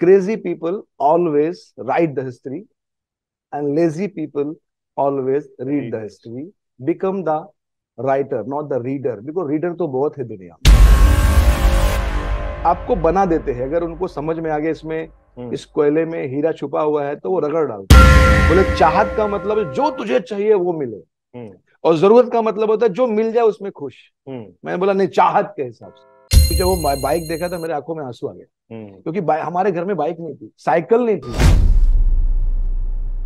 Crazy people always write the history, and lazy people always read the history. Become the writer, not the reader, because reader तो बहुत है दुनिया में। आपको बना देते हैं, अगर उनको समझ में आ गया इसमें इस कोयले में हीरा छुपा हुआ है तो वो रगड़ डालते हैं। बोले चाहत का मतलब है जो तुझे चाहिए वो मिले, और जरूरत का मतलब होता है जो मिल जाए उसमें खुश। मैंने बोला नहीं, चाहत के हिसाब से। जब वो बाइक देखा था मेरे आंखों में आंसू आ गया, क्योंकि हमारे घर में बाइक नहीं थी, साइकिल नहीं थी।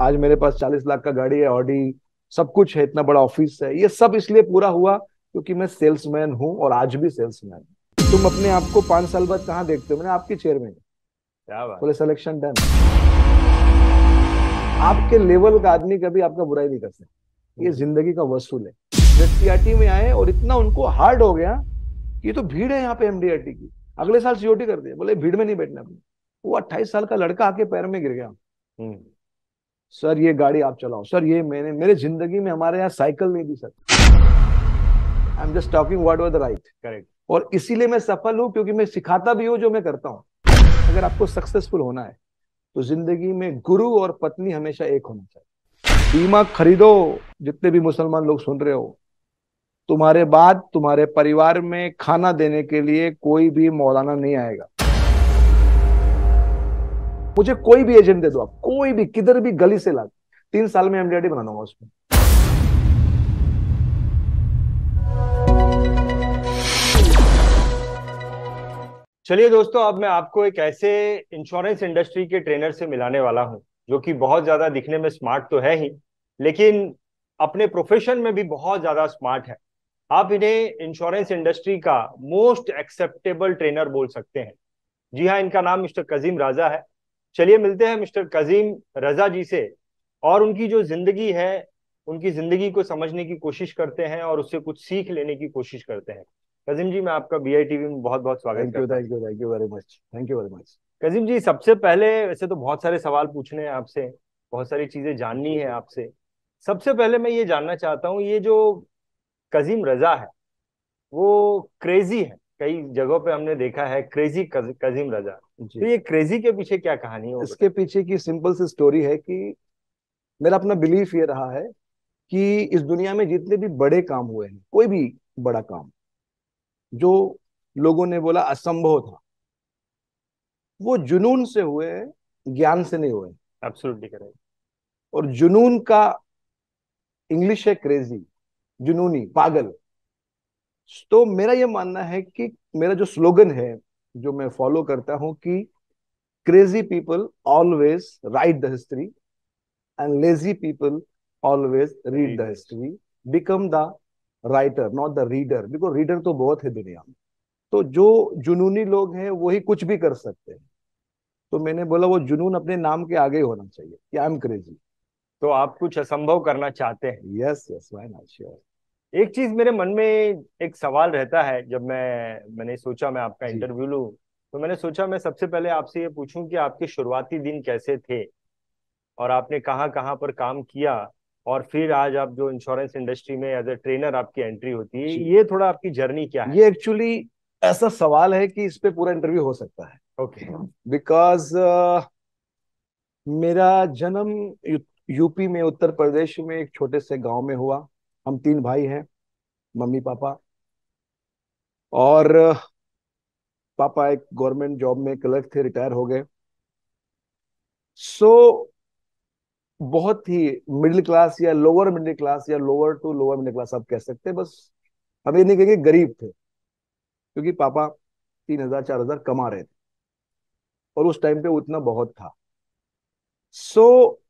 आज मेरे पास 40 लाख का गाड़ी है, ऑडी, सब कुछ है, इतना बड़ा ऑफिस है। ये सब इसलिए पूरा हुआ क्योंकि मैं सेल्समैन हूं और आज भी सेल्समैन हूं। तुम अपने आप को 5 साल बाद कहाँ देखते हो? मैंने आपकी चेयर में। क्या बात। बोले सिलेक्शन डन। आपके लेवल का आदमी कभी आपका बुराई नहीं कर सकता। ये जिंदगी का वसूल है। एसटीआरटी में आए और इतना उनको हार्ड हो गया कि तो भीड़ है यहाँ पे एमडीआरटी की, अगले साल सीओटी कर दिया। बोले भीड़ में नहीं बैठना अपने। वो 28 साल का लड़का आके पैर में गिर गया। सर ये गाड़ी आप चलाओ। सर ये मेरे मेरे जिंदगी में हमारे यहाँ साइकिल नहीं थी sir. I am just talking what was the right. Correct. और इसीलिए मैं सफल हूं, क्योंकि मैं सिखाता भी हूं जो मैं करता हूं। अगर आपको सक्सेसफुल होना है तो जिंदगी में गुरु और पत्नी हमेशा एक होना चाहिए। बीमा खरीदो। जितने भी मुसलमान लोग सुन रहे हो, तुम्हारे बाद तुम्हारे परिवार में खाना देने के लिए कोई भी मौलाना नहीं आएगा। मुझे कोई भी एजेंट दे दो, आप कोई भी, किधर भी गली से ला, 3 साल में एमडीआरटी बना दूंगा उसमें। चलिए दोस्तों, अब मैं आपको एक ऐसे इंश्योरेंस इंडस्ट्री के ट्रेनर से मिलाने वाला हूं जो कि बहुत ज्यादा दिखने में स्मार्ट तो है ही, लेकिन अपने प्रोफेशन में भी बहुत ज्यादा स्मार्ट है। आप इन्हें इंश्योरेंस इंडस्ट्री का मोस्ट एक्सेप्टेबल ट्रेनर बोल सकते हैं। जी हाँ, इनका नाम मिस्टर कजीम राजा है। चलिए मिलते हैं मिस्टर कजीम रजा जी से और उनकी जो जिंदगी है, उनकी जिंदगी को समझने की कोशिश करते हैं और उससे कुछ सीख लेने की कोशिश करते हैं। कजीम जी, मैं आपका बीआई टीवी में बहुत बहुत स्वागत करता हूं। Thank you very much, thank you very much. Kazim ji, सबसे पहले वैसे तो बहुत सारे सवाल पूछने हैं आपसे, बहुत सारी चीजें जाननी है आपसे। सबसे पहले मैं ये जानना चाहता हूँ, ये जो कजीम रजा है वो क्रेजी है। कई जगहों पे हमने देखा है क्रेजी कजीम रजा। तो ये क्रेजी के पीछे क्या कहानी है? इसके पीछे की सिंपल सी स्टोरी है कि मेरा अपना बिलीफ ये रहा है कि इस दुनिया में जितने भी बड़े काम हुए हैं, कोई भी बड़ा काम जो लोगों ने बोला असंभव था, वो जुनून से हुए हैं, ज्ञान से नहीं हुए। Absolutely correct. और जुनून का इंग्लिश है क्रेजी, जुनूनी, पागल। तो मेरा ये मानना है कि मेरा जो स्लोगन है, जो मैं फॉलो करता हूं, कि crazy people always right the history, and lazy people always read the history. Become the writer, not the reader, because reader तो बहुत है दुनिया में। तो जो जुनूनी लोग हैं वही कुछ भी कर सकते हैं। तो मैंने बोला वो जुनून अपने नाम के आगे होना चाहिए कि आई एम क्रेजी। तो आप कुछ असंभव करना चाहते हैं? Yes yes, why not, sure. एक चीज मेरे मन में एक सवाल रहता है, जब मैंने सोचा मैं आपका इंटरव्यू लूं, तो मैंने सोचा मैं सबसे पहले आपसे ये पूछूं कि आपके शुरुआती दिन कैसे थे और आपने कहाँ कहाँ पर काम किया, और फिर आज आप जो इंश्योरेंस इंडस्ट्री में एज ए ट्रेनर आपकी एंट्री होती है, ये थोड़ा आपकी जर्नी क्या है? ये एक्चुअली ऐसा सवाल है कि इस पे पूरा इंटरव्यू हो सकता है। ओके। बिकॉज मेरा जन्म यूपी में, उत्तर प्रदेश में एक छोटे से गांव में हुआ। हम 3 भाई हैं, मम्मी पापा। और पापा एक गवर्नमेंट जॉब में क्लर्क थे, रिटायर हो गए। सो बहुत ही मिडिल क्लास या लोअर मिडिल क्लास या lower to lower middle class आप कह सकते हैं। बस हम ये नहीं कहेंगे गरीब थे, क्योंकि पापा 3,000 4,000 कमा रहे थे, और उस टाइम पे उतना बहुत था। सो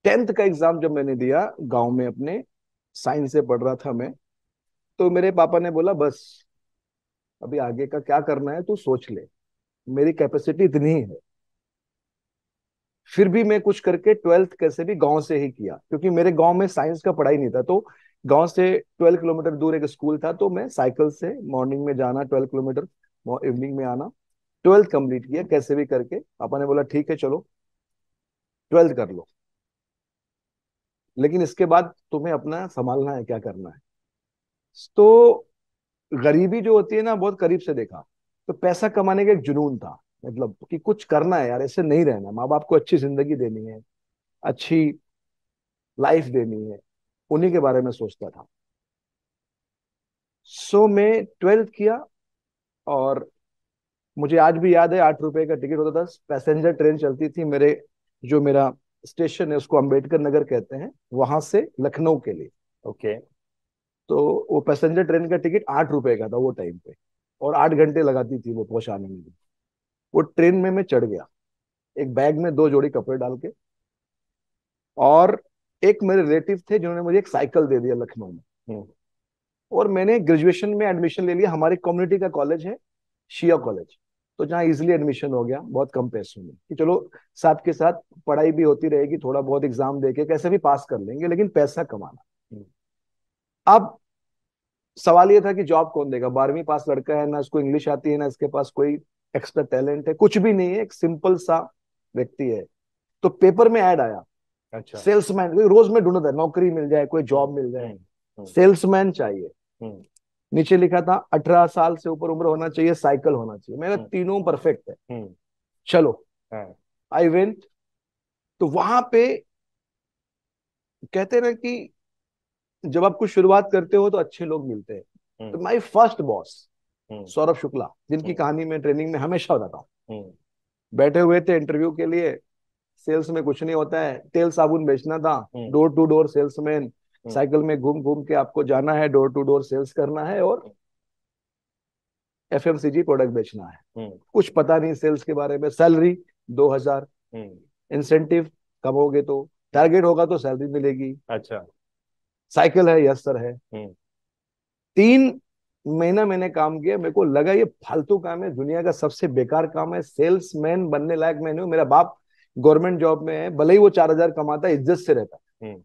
10th का एग्जाम जब मैंने दिया गांव में अपने, साइंस से पढ़ रहा था मैं, तो मेरे पापा ने बोला बस अभी आगे का क्या करना है तू सोच ले, मेरी कैपेसिटी इतनी ही है। फिर भी मैं कुछ करके 12th कैसे भी गांव से ही किया, क्योंकि मेरे गांव में साइंस का पढ़ाई नहीं था। तो गांव से 12 किलोमीटर दूर एक स्कूल था, तो मैं साइकिल से मॉर्निंग में जाना 12 किलोमीटर, इवनिंग में आना। 12th कंप्लीट किया कैसे भी करके। पापा ने बोला ठीक है चलो 12th कर लो, लेकिन इसके बाद तुम्हें अपना संभालना है, क्या करना है। तो गरीबी जो होती है ना, बहुत करीब से देखा। तो पैसा कमाने का एक जुनून था, मतलब कि कुछ करना है यार, ऐसे नहीं रहना, माँ बाप को अच्छी जिंदगी देनी है, अच्छी लाइफ देनी है, उन्हीं के बारे में सोचता था। सो मैं 12th किया, और मुझे आज भी याद है 8 रुपए का टिकट होता था, पैसेंजर ट्रेन चलती थी मेरे, जो मेरा स्टेशन है उसको अंबेडकर नगर कहते हैं, वहां से लखनऊ के लिए। ओके। तो वो पैसेंजर ट्रेन का टिकट 8 रुपए का था वो टाइम पे, और 8 घंटे लगाती थी वो पहुंचाने में। वो ट्रेन में मैं चढ़ गया, एक बैग में 2 जोड़ी कपड़े डाल के, और एक मेरे रिलेटिव थे जिन्होंने मुझे एक साइकिल दे दिया लखनऊ में। हम्म। और मैंने ग्रेजुएशन में एडमिशन ले लिया, हमारी कम्युनिटी का कॉलेज है शिया कॉलेज, तो जहाँ इजिली एडमिशन हो गया बहुत कम पैसों में, कि चलो साथ के साथ पढ़ाई भी होती रहेगी, थोड़ा बहुत एग्जाम देके कैसे भी पास कर लेंगे, लेकिन पैसा कमाना। हम्म। अब सवाल ये था कि जॉब कौन देगा, 12वीं पास लड़का है, ना उसको इंग्लिश आती है, ना इसके पास कोई एक्स्ट्रा टैलेंट है, कुछ भी नहीं है, एक सिंपल सा व्यक्ति है। तो पेपर में ऐड आया, अच्छा। सेल्समैन, रोज में ढूंढता है, नौकरी मिल जाए, कोई हम्म। जॉब मिल जाए, हम्म। सेल्समैन चाहिए। हम्म। नीचे लिखा था 18 साल से ऊपर उम्र होना चाहिए, साइकिल होना चाहिए, मेरा हम्म। तीनों परफेक्ट है। हम्म। चलो, हाँ। I went. तो वहां पे कहते हैं ना कि जब आप कुछ शुरुआत करते हो तो अच्छे लोग मिलते हैं। तो हम्म। माई फर्स्ट बॉस हम्म। सौरभ शुक्ला, जिनकी हम्म। कहानी में ट्रेनिंग में हमेशा बताता हूँ, हम्म। बैठे हुए थे इंटरव्यू के लिए। सेल्स में कुछ नहीं होता है, तेल साबुन बेचना था, हम्म। डोर टू डोर सेल्समैन, हम्म। साइकिल में घूम घूम के आपको जाना है, डोर टू डोर सेल्स करना है, और एफएमसीजी प्रोडक्ट बेचना है। हम्म। कुछ पता नहीं सेल्स के बारे में। सैलरी 2,000, हम्म। इंसेंटिव कमोगे तो, टारगेट होगा तो सैलरी मिलेगी, अच्छा। साइकिल है, यस सर है। हम्म। 3 महीना मैंने काम किया, मेरे को लगा ये फालतू काम है, दुनिया का सबसे बेकार काम है, सेल्समैन बनने लायक मैं नहीं हूं। मेरा बाप गवर्नमेंट जॉब में है, भले ही वो 4,000 कमाता है, इज्जत से रहता है। हम्म।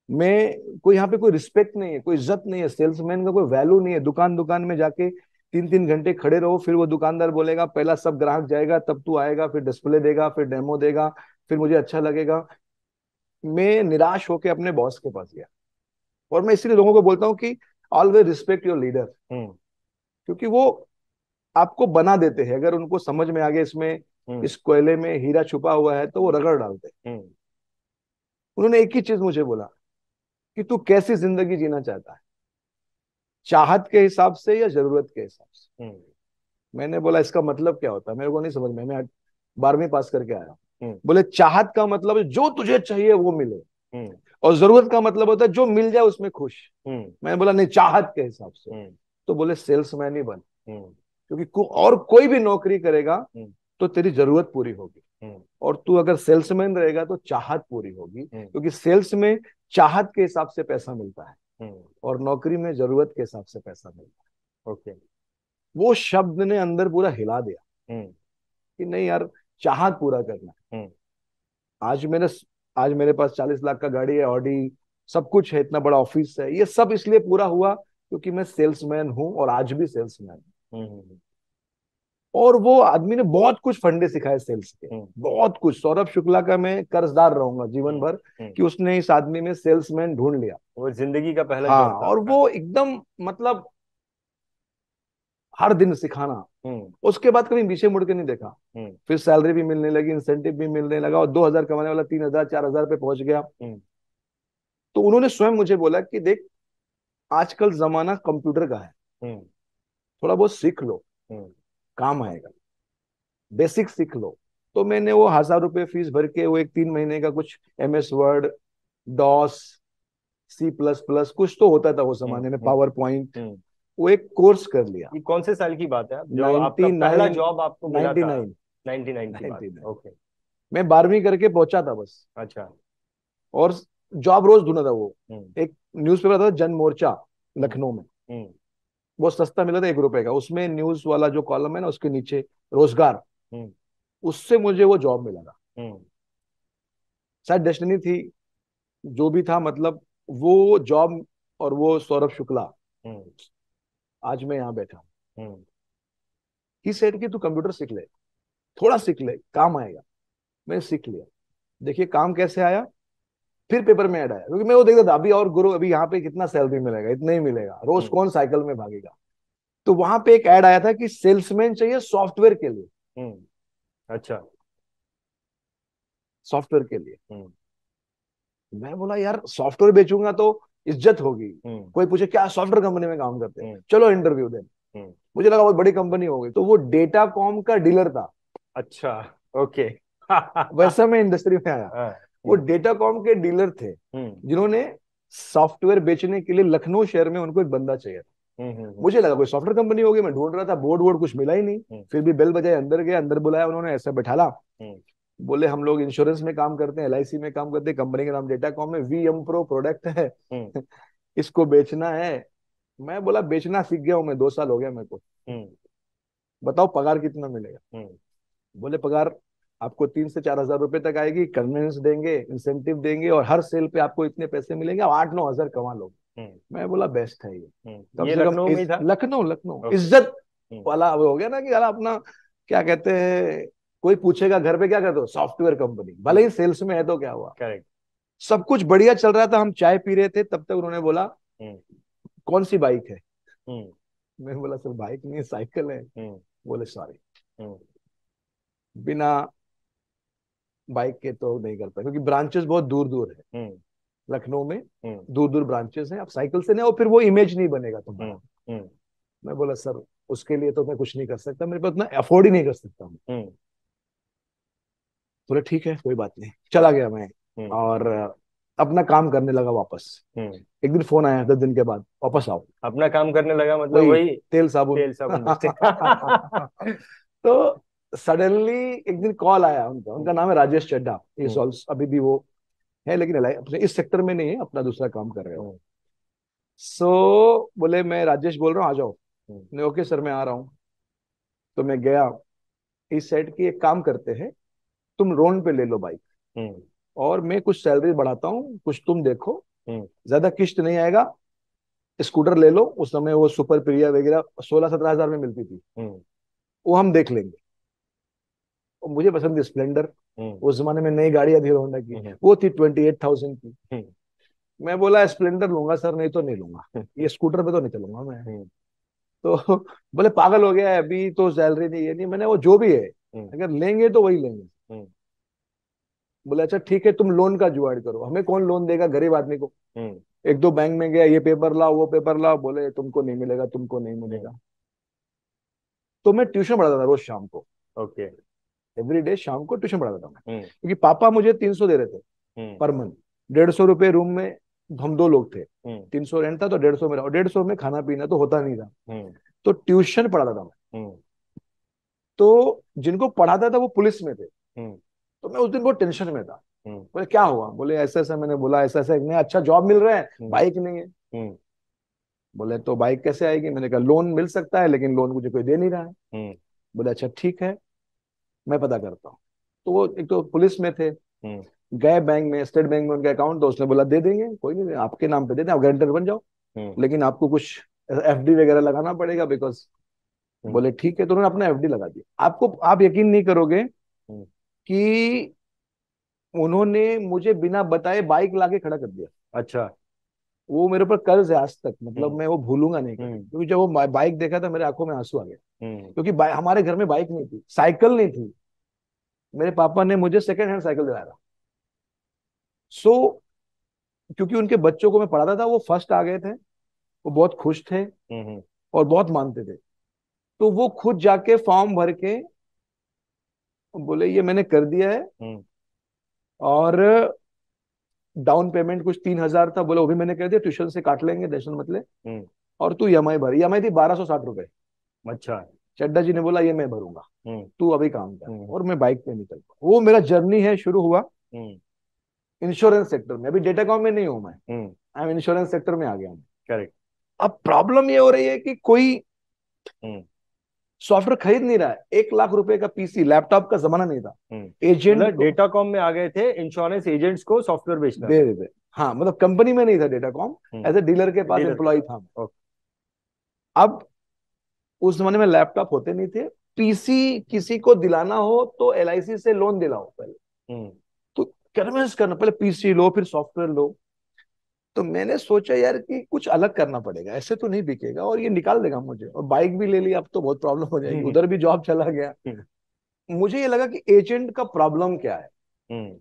मैं कोई, यहाँ पे कोई रिस्पेक्ट नहीं है, कोई इज्जत नहीं है, सेल्समैन का कोई वैल्यू नहीं है। दुकान दुकान में जाके 3-3 घंटे खड़े रहो, फिर वो दुकानदार बोलेगा पहला सब ग्राहक जाएगा तब तू आएगा, फिर डिस्प्ले देगा, फिर डेमो देगा, फिर मुझे अच्छा लगेगा। मैं निराश होकर अपने बॉस के पास गया, और मैं इसलिए लोगों को बोलता हूँ कि ऑलवेज रिस्पेक्ट योर लीडर, हम्म। क्योंकि वो आपको बना देते हैं। अगर उनको समझ में आ गया इसमें, हम्म। इस कोयले में हीरा छुपा हुआ है, तो वो रगड़ डालते हैं। हम्म। उन्होंने एक ही चीज मुझे बोला कि तू कैसी जिंदगी जीना चाहता है, चाहत के हिसाब से या जरूरत के हिसाब से। हम्म। मैंने बोला इसका मतलब क्या होता है, मेरे को नहीं समझ में, मैं 12वीं पास करके आया। हम्म। बोले चाहत का मतलब है जो तुझे चाहिए वो मिले, हम्म। और जरूरत का मतलब होता है जो मिल जाए उसमें खुश। हम्म। मैंने बोला नहीं, चाहत के हिसाब से। हम्म। तो बोले सेल्समैन ही बन, हम्म। क्योंकि और कोई भी नौकरी करेगा हम्म। तो तेरी जरूरत पूरी होगी, हम्म। और तू अगर सेल्समैन रहेगा तो चाहत पूरी होगी, हम्म। क्योंकि सेल्स में चाहत के हिसाब से पैसा मिलता है, हम्म। और नौकरी में जरूरत के हिसाब से पैसा मिलता ओके। है। वो शब्द ने अंदर पूरा हिला दिया हम्म। कि नहीं यार, चाहत पूरा करना है। हम्म। आज मेरे आज मेरे पास 40 लाख का गाड़ी है, ऑडी, सब कुछ है, इतना बड़ा ऑफिस है, ये सब इसलिए पूरा हुआ क्योंकि मैं सेल्समैन हूं, और आज भी सेल्समैन हूं। हम्म। और वो आदमी ने बहुत कुछ फंडे सिखाए सेल्स के, हम्म। बहुत कुछ। सौरभ शुक्ला का मैं कर्जदार रहूंगा जीवन हम्म। भर, हम्म। कि उसने इस आदमी में सेल्समैन ढूंढ लिया। वो जिंदगी का पहला हाँ, जॉब था और आपका। वो एकदम मतलब हर दिन सिखाना। हम्म। उसके बाद कभी पीछे मुड़ के नहीं देखा। हम्म। फिर सैलरी भी मिलने लगी, इंसेंटिव भी मिलने लगा, और 2,000 कमाने वाला 3,000 4,000 पे पहुंच गया। हम्म। तो उन्होंने स्वयं मुझे बोला कि देख, आजकल जमाना कंप्यूटर का है, हम्म। थोड़ा बहुत सीख लो, हम्म। काम आएगा, बेसिक सीख लो। तो मैंने वो 1,000 रुपये फीस भर के वो एक 3 महीने का कुछ MS वर्ड, डॉस, C++, कुछ तो होता था वो हम्म। जमाने में, हम्म। पावर पॉइंट, हम्म। वो एक कोर्स कर लिया। ये कौन से साल की बात है, आप जब आपका पहला 99, जॉब आपको मिला था? 99, 99 की बात। 99। ओके। मैं 12वीं करके पहुंचा था बस, अच्छा। और जॉब रोज ढूंढा था वो। हम्म। एक न्यूज़पेपर था जन मोर्चा, हम्म। लखनऊ में, हम्म। वो सस्ता मिला था 1 रुपए का, उसमें न्यूज वाला जो कॉलम है ना, उसके नीचे रोजगार, हम्म। उससे मुझे वो जॉब मिला था। हम्म। शायद डेस्टिनी थी, जो भी था, मतलब वो जॉब, और वो सौरभ शुक्ला, हम्म। आज मैं यहाँ बैठा हूँ। हम्म। ही सेड कि तू कंप्यूटर सीख ले, थोड़ा सीख ले, काम आएगा। मैंने सीख लिया। देखिए काम कैसे आया, फिर पेपर में ऐड आया, क्योंकि मैं वो देखता था अभी, और गुरु अभी यहाँ पे कितना सैलरी मिलेगा, इतना ही मिलेगा, रोज हम्म। कौन साइकिल में भागेगा। तो वहां पे एक ऐड आया था कि सेल्समैन चाहिए सॉफ्टवेयर के लिए। हम्म। अच्छा। सॉफ्टवेयर के लिए। मैं बोला यार सॉफ्टवेयर बेचूंगा तो इज्जत होगी, कोई पूछे क्या सॉफ्टवेयर कंपनी में काम करते हैं, चलो इंटरव्यू दे। मुझे लगा बहुत बड़ी कंपनी हो गई, तो वो डेटा कॉम का डीलर था। अच्छा। ओके। वैसा मैं इंडस्ट्री में आया। हाँ। वो डेटा कॉम के डीलर थे, जिन्होंने सॉफ्टवेयर बेचने के लिए लखनऊ शहर में उनको एक बंदा चाहिए था। मुझे लगा कोई सॉफ्टवेयर कंपनी होगी, मैं ढूंढ रहा था, बोर्ड वोर्ड कुछ मिला ही नहीं। फिर भी बेल बजाए, अंदर गया, अंदर बुलाया उन्होंने, ऐसा बैठाला। बोले हम लोग इंश्योरेंस में काम करते हैं, एलआईसी में काम करते हैं, कंपनी का नाम डेटा कॉम है, वी एम प्रो प्रोडक्ट है, इसको बेचना है। मैं बोला बेचना सीख गया हूं मैं, 2 साल हो गया मेरे को, बताओ पगार कितना मिलेगा। बोले पगार आपको 3 से 4 हजार रुपए तक आएगी, कन्वेंस देंगे, इंसेंटिव देंगे, और हर सेल पे आपको इतने पैसे मिलेंगे, आप 8-9 हजार कमा लोगे। मैं बोला बेस्ट है ये, कम ये से कम लखनऊ में ही था। लखनऊ, लखनऊ ओके। इज्जत वाला वो हो गया ना कि यार अपना, क्या कहते हैं, कोई पूछेगा घर पे क्या करते हो, सॉफ्टवेयर कंपनी, भले ही सेल्स में है तो क्या हुआ। करेक्ट। सब कुछ बढ़िया चल रहा था, हम चाय पी रहे थे, तब तक उन्होंने बोला कौन सी बाइक है। मैं बोला सर बाइक नहीं साइकिल है। बोले सॉरी, बिना बाइक के तो नहीं कर पाए, क्योंकि ब्रांचेस बहुत दूर दूर है लखनऊ में, दूर दूर ब्रांचेस हैं, आप साइकिल से नहीं, और फिर वो इमेज नहीं बनेगा तुम्हारा। मैं बोला सर उसके लिए तो मैं कुछ नहीं कर सकता, मेरे पास उतना अफोर्ड ही नहीं कर सकता हूँ। बोले ठीक है कोई बात नहीं, चला गया मैं, और अपना काम करने लगा वापस। एक दिन फोन आया 10 दिन के बाद, वापस आओ। अपना काम करने लगा मतलब वही वही तेल साबुन। तेल साबुन बेचते। तो सडनली एक दिन कॉल आया उनका, उनका नाम है राजेश चड्ढा, इज ऑल्सो अभी भी वो है, लेकिन अपने इस सेक्टर में नहीं है, अपना दूसरा काम कर रहे हो। सो बोले मैं राजेश बोल रहा हूँ, आ जाओ। नहीं ओके सर मैं आ रहा हूँ। तो मैं गया, इस सेट की एक काम करते हैं, तुम लोन पे ले लो बाइक, और मैं कुछ सैलरी बढ़ाता हूँ, कुछ तुम देखो, ज्यादा किस्त नहीं आएगा, स्कूटर ले लो। उस समय वो सुपर प्रिया वगैरह 16-17 हजार में मिलती थी, वो हम देख लेंगे। और मुझे पसंद थी स्प्लेंडर, उस जमाने में नई गाड़ी थी होंडा की, वो थी 28,000 की। मैं बोला स्प्लेंडर लूंगा सर, नहीं तो नहीं लूंगा, ये स्कूटर पे तो नहीं चलूंगा मैं। तो बोले पागल हो गया है, अभी तो सैलरी नहीं, ये नहीं। मैंने वो जो भी है, अगर लेंगे तो वही लेंगे। बोले अच्छा ठीक है, तुम लोन का जुगाड़ करो, हमें कौन लोन देगा गरीब आदमी को। एक दो बैंक में गया, ये पेपर लाओ वो पेपर लाओ, बोले तुमको नहीं मिलेगा, तुमको नहीं मिलेगा। तो मैं ट्यूशन पढ़ाता था रोज शाम को, ओके। एवरी डे शाम को ट्यूशन पढ़ाता था मैं, क्योंकि पापा मुझे 300 दे रहे थे पर मंथ, 150 रुपये रूम में, हम 2 लोग थे, 300 रेंट था तो 150 मेरा, और 150 में खाना पीना तो होता नहीं था। तो ट्यूशन पढ़ाता था मैं। तो जिनको पढ़ाता था वो पुलिस में थे, तो मैं उस दिन बहुत टेंशन में था। बोले क्या हुआ, बोले ऐसा ऐसा, मैंने बोला ऐसा ऐसा, नहीं अच्छा जॉब मिल रहा है, बाइक नहीं है। बोले तो बाइक कैसे आएगी, मैंने कहा लोन मिल सकता है, लेकिन लोन मुझे कोई दे नहीं रहा है। बोले अच्छा ठीक है मैं पता करता हूँ। तो वो एक तो पुलिस में थे, गए बैंक में, स्टेट बैंक में उनका अकाउंट, तो उसने बोला दे देंगे, कोई नहीं आपके नाम पे दे दें, आप गारंटर बन जाओ, लेकिन आपको कुछ एफडी वगैरह लगाना पड़ेगा, बिकॉज। बोले ठीक है, तो उन्होंने अपना एफडी लगा दिया। आपको, आप यकीन नहीं करोगे कि उन्होंने मुझे बिना बताए बाइक लाके खड़ा कर दिया। अच्छा। वो मेरे ऊपर कर्ज है आज तक, मतलब मैं वो भूलूंगा नहीं कभी, क्योंकि जब वो बाइक देखा था मेरे आंखों में आंसू आ गया। क्योंकि हमारे घर में बाइक नहीं थी, साइकिल नहीं थी, मेरे पापा ने मुझे सेकंड हैंड साइकिल दिलाया था। सो क्योंकि उनके बच्चों को मैं पढ़ाता था, वो फर्स्ट आ गए थे, वो बहुत खुश थे और बहुत मानते थे। तो वो खुद जाके फॉर्म भर के बोले ये मैंने कर दिया है, और डाउन पेमेंट कुछ 3 हजार था, बोले वो भी मैंने कर दिया, ट्यूशन से काट लेंगे, टेंशन मत ले, और तू ईएमआई भर। ईएमआई थी 1260 रुपए। अच्छा। चड्डा जी ने बोला ये मैं भरूंगा, तू अभी काम कर, और मैं बाइक पे निकल पा। वो मेरा जर्नी है, शुरू हुआ इंश्योरेंस सेक्टर में। अभी डेटाकॉम में नहीं हूं मैं, आई एम इंश्योरेंस सेक्टर में आ गया हूँ। करेक्ट। अब प्रॉब्लम ये हो रही है कि कोई सॉफ्टवेयर खरीद नहीं रहा है। 1 लाख रुपए का पीसी, लैपटॉप का जमाना नहीं था। एजेंट मतलब डेटाकॉम में आ गए थे इंश्योरेंस एजेंट्स को सॉफ्टवेयर बेचना दे रहे थे, हाँ मतलब कंपनी में नहीं था डेटाकॉम, एज ए डीलर के पास एम्प्लॉय था। अब उस जमाने में लैपटॉप होते नहीं थे, पीसी किसी को दिलाना हो तो एलआईसी से लोन दिलाओ पहले, तो कन्विंस करना, पहले पीसी लो फिर सॉफ्टवेयर लो। तो मैंने सोचा यार कि कुछ अलग करना पड़ेगा, ऐसे तो नहीं बिकेगा, और ये निकाल देगा मुझे, और बाइक भी ले ली, अब तो बहुत प्रॉब्लम हो जाएगी, उधर भी जॉब चला गया। मुझे ये लगा कि एजेंट का प्रॉब्लम क्या है। हम्म।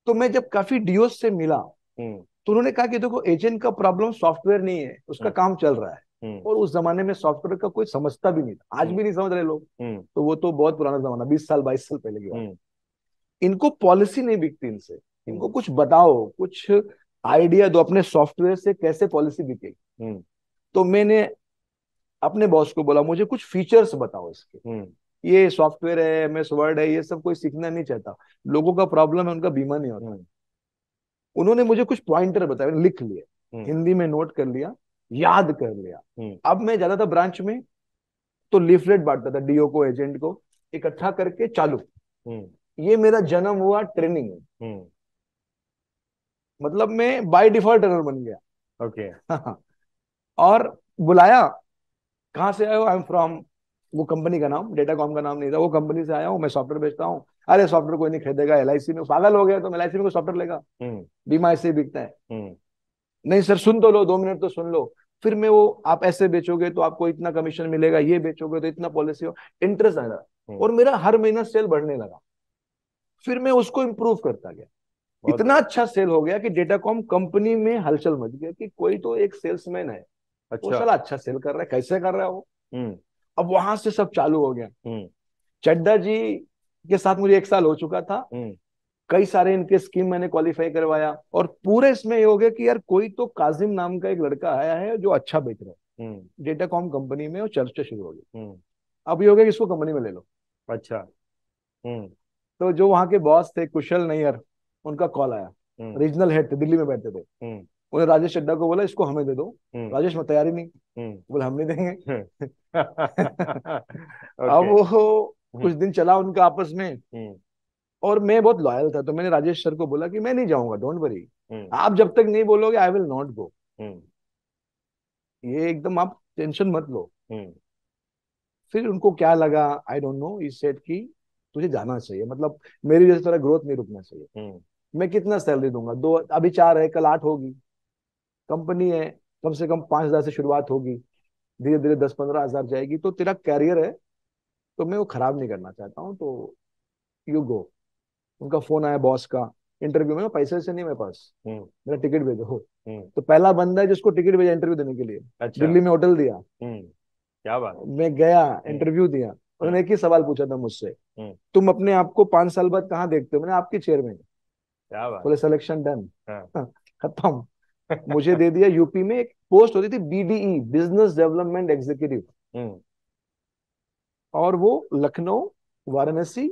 तो मैं जब काफी डीओस से मिला हम्म। तो उन्होंने कहा कि देखो एजेंट का प्रॉब्लम सॉफ्टवेयर नहीं है, उसका हम्म। काम चल रहा है। हम्म। और उस जमाने में सॉफ्टवेयर का कोई समझता भी नहीं था, आज हम्म। भी नहीं समझ रहे लोग। हम्म। तो वो तो बहुत पुराना जमाना, 20 साल 22 साल पहले की बात। हम्म। इनको पॉलिसी नहीं बिकती इनसे। इनको हम्म। कुछ बताओ, कुछ आइडिया दो अपने सॉफ्टवेयर से कैसे पॉलिसी बिकेगी। हम्म। तो मैंने अपने बॉस को बोला मुझे कुछ फीचर्स बताओ इसके। हम्म। ये सॉफ्टवेयर है, एमएस वर्ड है, ये सब कोई सीखना नहीं चाहता। लोगों का प्रॉब्लम है, उनका बीमा नहीं होता। हम्म। उन्होंने मुझे कुछ पॉइंटर बताए, मैंने लिख लिए, हम्म। हिंदी में नोट कर लिया, याद कर लिया। हम्म। अब मैं जाता था ब्रांच में तो लीफलेट बांटता था, डीओ को, एजेंट को, इकट्ठा करके चालू। हम्म। ये मेरा जन्म हुआ ट्रेनिंग में। हम्म। मतलब मैं बाय डिफॉल्ट ट्रेनर बन ओके। गया। और बुलाया, कहाँ से आए हो? आई एम फ्रॉम, वो कंपनी का नाम, डेटाकॉम का नाम नहीं था, वो कंपनी से आया हूँ, मैं सॉफ्टवेयर बेचता हूँ। अरे सॉफ्टवेयर कोई नहीं खरीदेगा, एलआईसी में पागल हो गया, तो एलआईसी में कोई सॉफ्टवेयर लेगा? हम्म। बीमा ऐसे ही बिकता है। हम्म। नहीं सर, सुन तो लो, 2 मिनट तो सुन लो। फिर मैं वो, आप ऐसे बेचोगे तो आपको इतना कमीशन मिलेगा, ये बेचोगे तो इतना पॉलिसी हो, इंटरेस्ट आएगा। हम्म। और मेरा हर महीना सेल बढ़ने लगा। फिर मैं उसको इम्प्रूव करता गया। बहुत इतना बढ़िया। अच्छा सेल हो गया कि डेटाकॉम कंपनी में हलचल मच गया कि कोई तो एक सेल्समैन है, वो अच्छा। साला अच्छा सेल कर रहा है, कैसे कर रहा है वो। हम्म। अब वहां से सब चालू हो गया। हम्म। चड्डा जी के साथ मुझे 1 साल हो चुका था। हम्म। कई सारे इनके स्कीम मैंने क्वालिफाई करवाया, और पूरे इसमें ये हो गया कि यार कोई तो काजिम नाम का एक लड़का आया है जो अच्छा बेच रहा हम्म। है डेटाकॉम कंपनी में, और चर्चा शुरू हो गई। हम्म। अब ये हो गया कि इसको कंपनी में ले लो। अच्छा। हम्म। तो जो वहां के बॉस थे कुशल नैयर, उनका कॉल आया। हम्म। रीजनल हेड थे, दिल्ली में बैठते थे। हम्म। उन्हें राजेश चड्डा को बोला इसको हमें दे दो। हम्म। राजेश मैं तैयारी नहीं। हम्म। बोले हम नहीं देंगे। अब ओके। वो कुछ हम्म। दिन चला उनका आपस में। हम्म। और मैं बहुत लॉयल था, तो मैंने राजेश सर को बोला कि मैं नहीं जाऊंगा, डोंट वरी, हम्म। आप जब तक नहीं बोलोगे आई विल नॉट गो। हम्म। ये एकदम आप टेंशन मत लो। हम्म। फिर उनको क्या लगा, आई डोंट नो, इस सेट की तुझे जाना चाहिए, मतलब मेरी जैसे तरह ग्रोथ नहीं रुकना चाहिए। हम्म। मैं कितना सैलरी दूंगा, दो, अभी 4 है, कल 8 होगी। कंपनी है, कम से कम 5,000 से शुरुआत होगी, धीरे धीरे 10-15 हजार जाएगी, तो तेरा कैरियर है, तो मैं वो खराब नहीं करना चाहता हूँ, तो यू गो। उनका फोन आया बॉस का, इंटरव्यू में, पैसे से नहीं मेरे पास, हम्म। मेरा टिकट भेजो। हम्म। तो पहला बंदा है जिसको टिकट भेजा इंटरव्यू देने के लिए। अच्छा। दिल्ली में होटल दिया, हम्म। क्या बात। मैं गया, हम्म। इंटरव्यू दिया। उन्होंने हम्म। एक ही सवाल पूछा था मुझसे, हम्म। तुम अपने आप को 5 साल बाद कहाँ देखते हो? मैंने आपकी चेयर में। क्या बात। बोले सिलेक्शन डन। हाँ। खत्म। मुझे दे दिया। यूपी में एक पोस्ट होती थी बीडीई, बिजनेस डेवलपमेंट एग्जीक्यूटिव, हम्म। और वो लखनऊ, वाराणसी,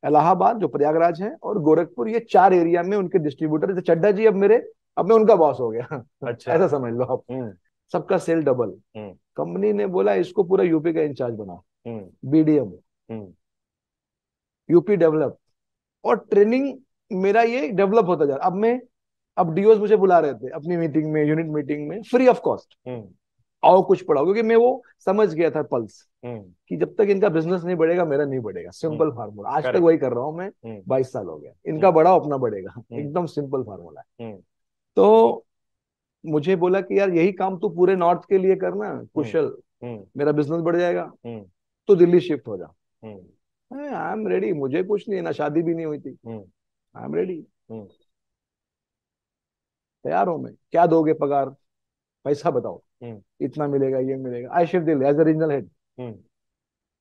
इलाहाबाद जो प्रयागराज है, और गोरखपुर, ये 4 एरिया में उनके डिस्ट्रीब्यूटर थे। चड्डा जी अब मेरे, अब मैं उनका बॉस हो गया। अच्छा। ऐसा समझ लो आप। हम्म। सबका सेल डबल। हम्म। कंपनी ने बोला इसको पूरा यूपी का इंचार्ज बना, हम्म। बीडीएम, हम्म। UP develop. और ट्रेनिंग मेरा ये डेवलप होता जा रहा। अब डीओस मुझे बुला रहे थे अपनी मीटिंग में, यूनिट मीटिंग में, फ्री ऑफ कॉस्ट, हम्म। आओ कुछ पढ़ाओ, क्योंकि मैं वो समझ गया था पल्स, हम्म। कि जब तक इनका बिजनेस नहीं बढ़ेगा मेरा नहीं बढ़ेगा। हम्म। सिंपल फार्मूला, आज तक करेक्ट। वही कर रहा हूं मैं। हम्म। 22 साल हो गया, इनका हम्म। बढ़ाओ अपना बढ़ेगा, हम्म। एकदम सिंपल फार्मूला है। हम्म। तो मुझे बोला कि यार यही काम तू पूरे नॉर्थ के लिए करना हम्म। कुशल, हम्म। मेरा बिजनेस बढ़ जाएगा, हम्म। तो दिल्ली शिफ्ट हो जा। हम्म। आई एम रेडी, मुझे कुछ नहीं है ना, शादी भी नहीं हुई थी। हम्म। आई एम रेडी, हम्म। तैयार हूं मैं। क्या दोगे पगार, पैसा बताओ। हम्म। इतना मिलेगा, ये मिलेगा। I shift Delhi as a regional head. हम्म।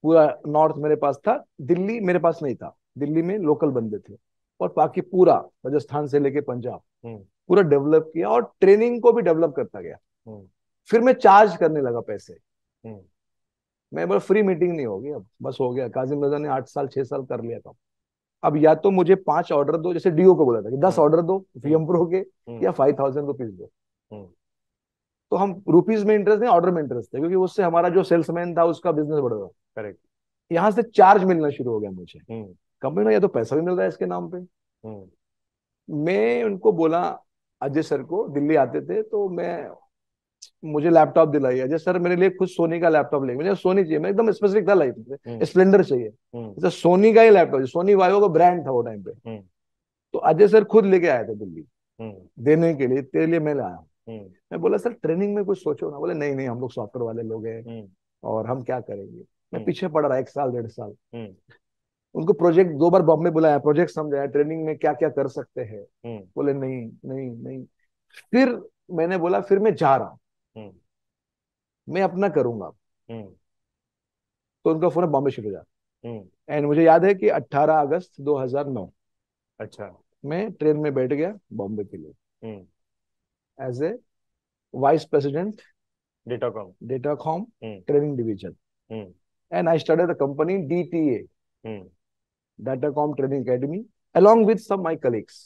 पूरा नॉर्थ मेरे पास था, दिल्ली मेरे पास नहीं था। दिल्ली में लोकल बंदे थे, और बाकी पूरा राजस्थान से लेके पंजाब हम्म। पूरा डेवलप किया, और ट्रेनिंग को भी डेवलप करता गया। हम्म। फिर मैं चार्ज करने लगा पैसे। हम्म। मैं बोला फ्री मीटिंग नहीं होगी, अब बस हो गया। काजिम रजा ने 8 साल 6 साल कर लिया था। अब या तो मुझे 5 ऑर्डर दो, जैसे डीओ को बोला था कि 10 ऑर्डर दो हम्म। वीएम प्रो के, हम्म। या 5,000 रुपीज दो। हम्म। तो हम रुपीज में इंटरेस्ट नहीं, ऑर्डर में इंटरेस्ट थे, क्योंकि उससे हमारा जो सेल्समैन था उसका बिजनेस बढ़ रहा। करेक्ट। यहाँ से चार्ज मिलना शुरू हो गया मुझे। हम्म। कंपनी में या तो पैसा भी मिल रहा है इसके नाम पे। हम्म। मैं उनको बोला, अजय सर को, दिल्ली आते थे तो मैं, मुझे लैपटॉप दिलाई अजय सर, मेरे लिए खुद सोनी का लैपटॉप लेंगे, मुझे सोनी चाहिए, मैं एकदम स्पेसिफिक था लाइफ में, हम्म। स्प्लेंडर चाहिए। हम्म। जैसे सोनी का ही लैपटॉप, सोनी वाइवा का ब्रांड था वो टाइम पे। हम्म। तो अजय सर खुद लेके आए थे दिल्ली हम्म। देने के लिए, तेरे लिए मैं लाया हूँ। हम्म। मैं बोला सर ट्रेनिंग में कुछ सोचो ना। बोले नहीं नहीं, हम लोग सॉफ्टवेयर वाले लोग हैं, हम्म। और हम क्या करेंगे। मैं हम्म। पीछे पड़ रहा 1 साल 1.5 साल। हम्म। उनको प्रोजेक्ट 2 बार बॉम्बे बुलाया, प्रोजेक्ट समझाया, ट्रेनिंग में क्या क्या कर सकते हैं। बोले नहीं नहीं नहीं। फिर मैंने बोला फिर मैं जा रहा हूँ, मैं अपना करूंगा। तो उनका फोन बॉम्बे शिफ्ट हो जा। एंड मुझे याद है कि 18 अगस्त 2009, अच्छा। मैं ट्रेन में बैठ गया बॉम्बे के लिए as a vice president Datacom. Datacom training division. And I started the company DTA, Datacom training academy, along with some my colleagues।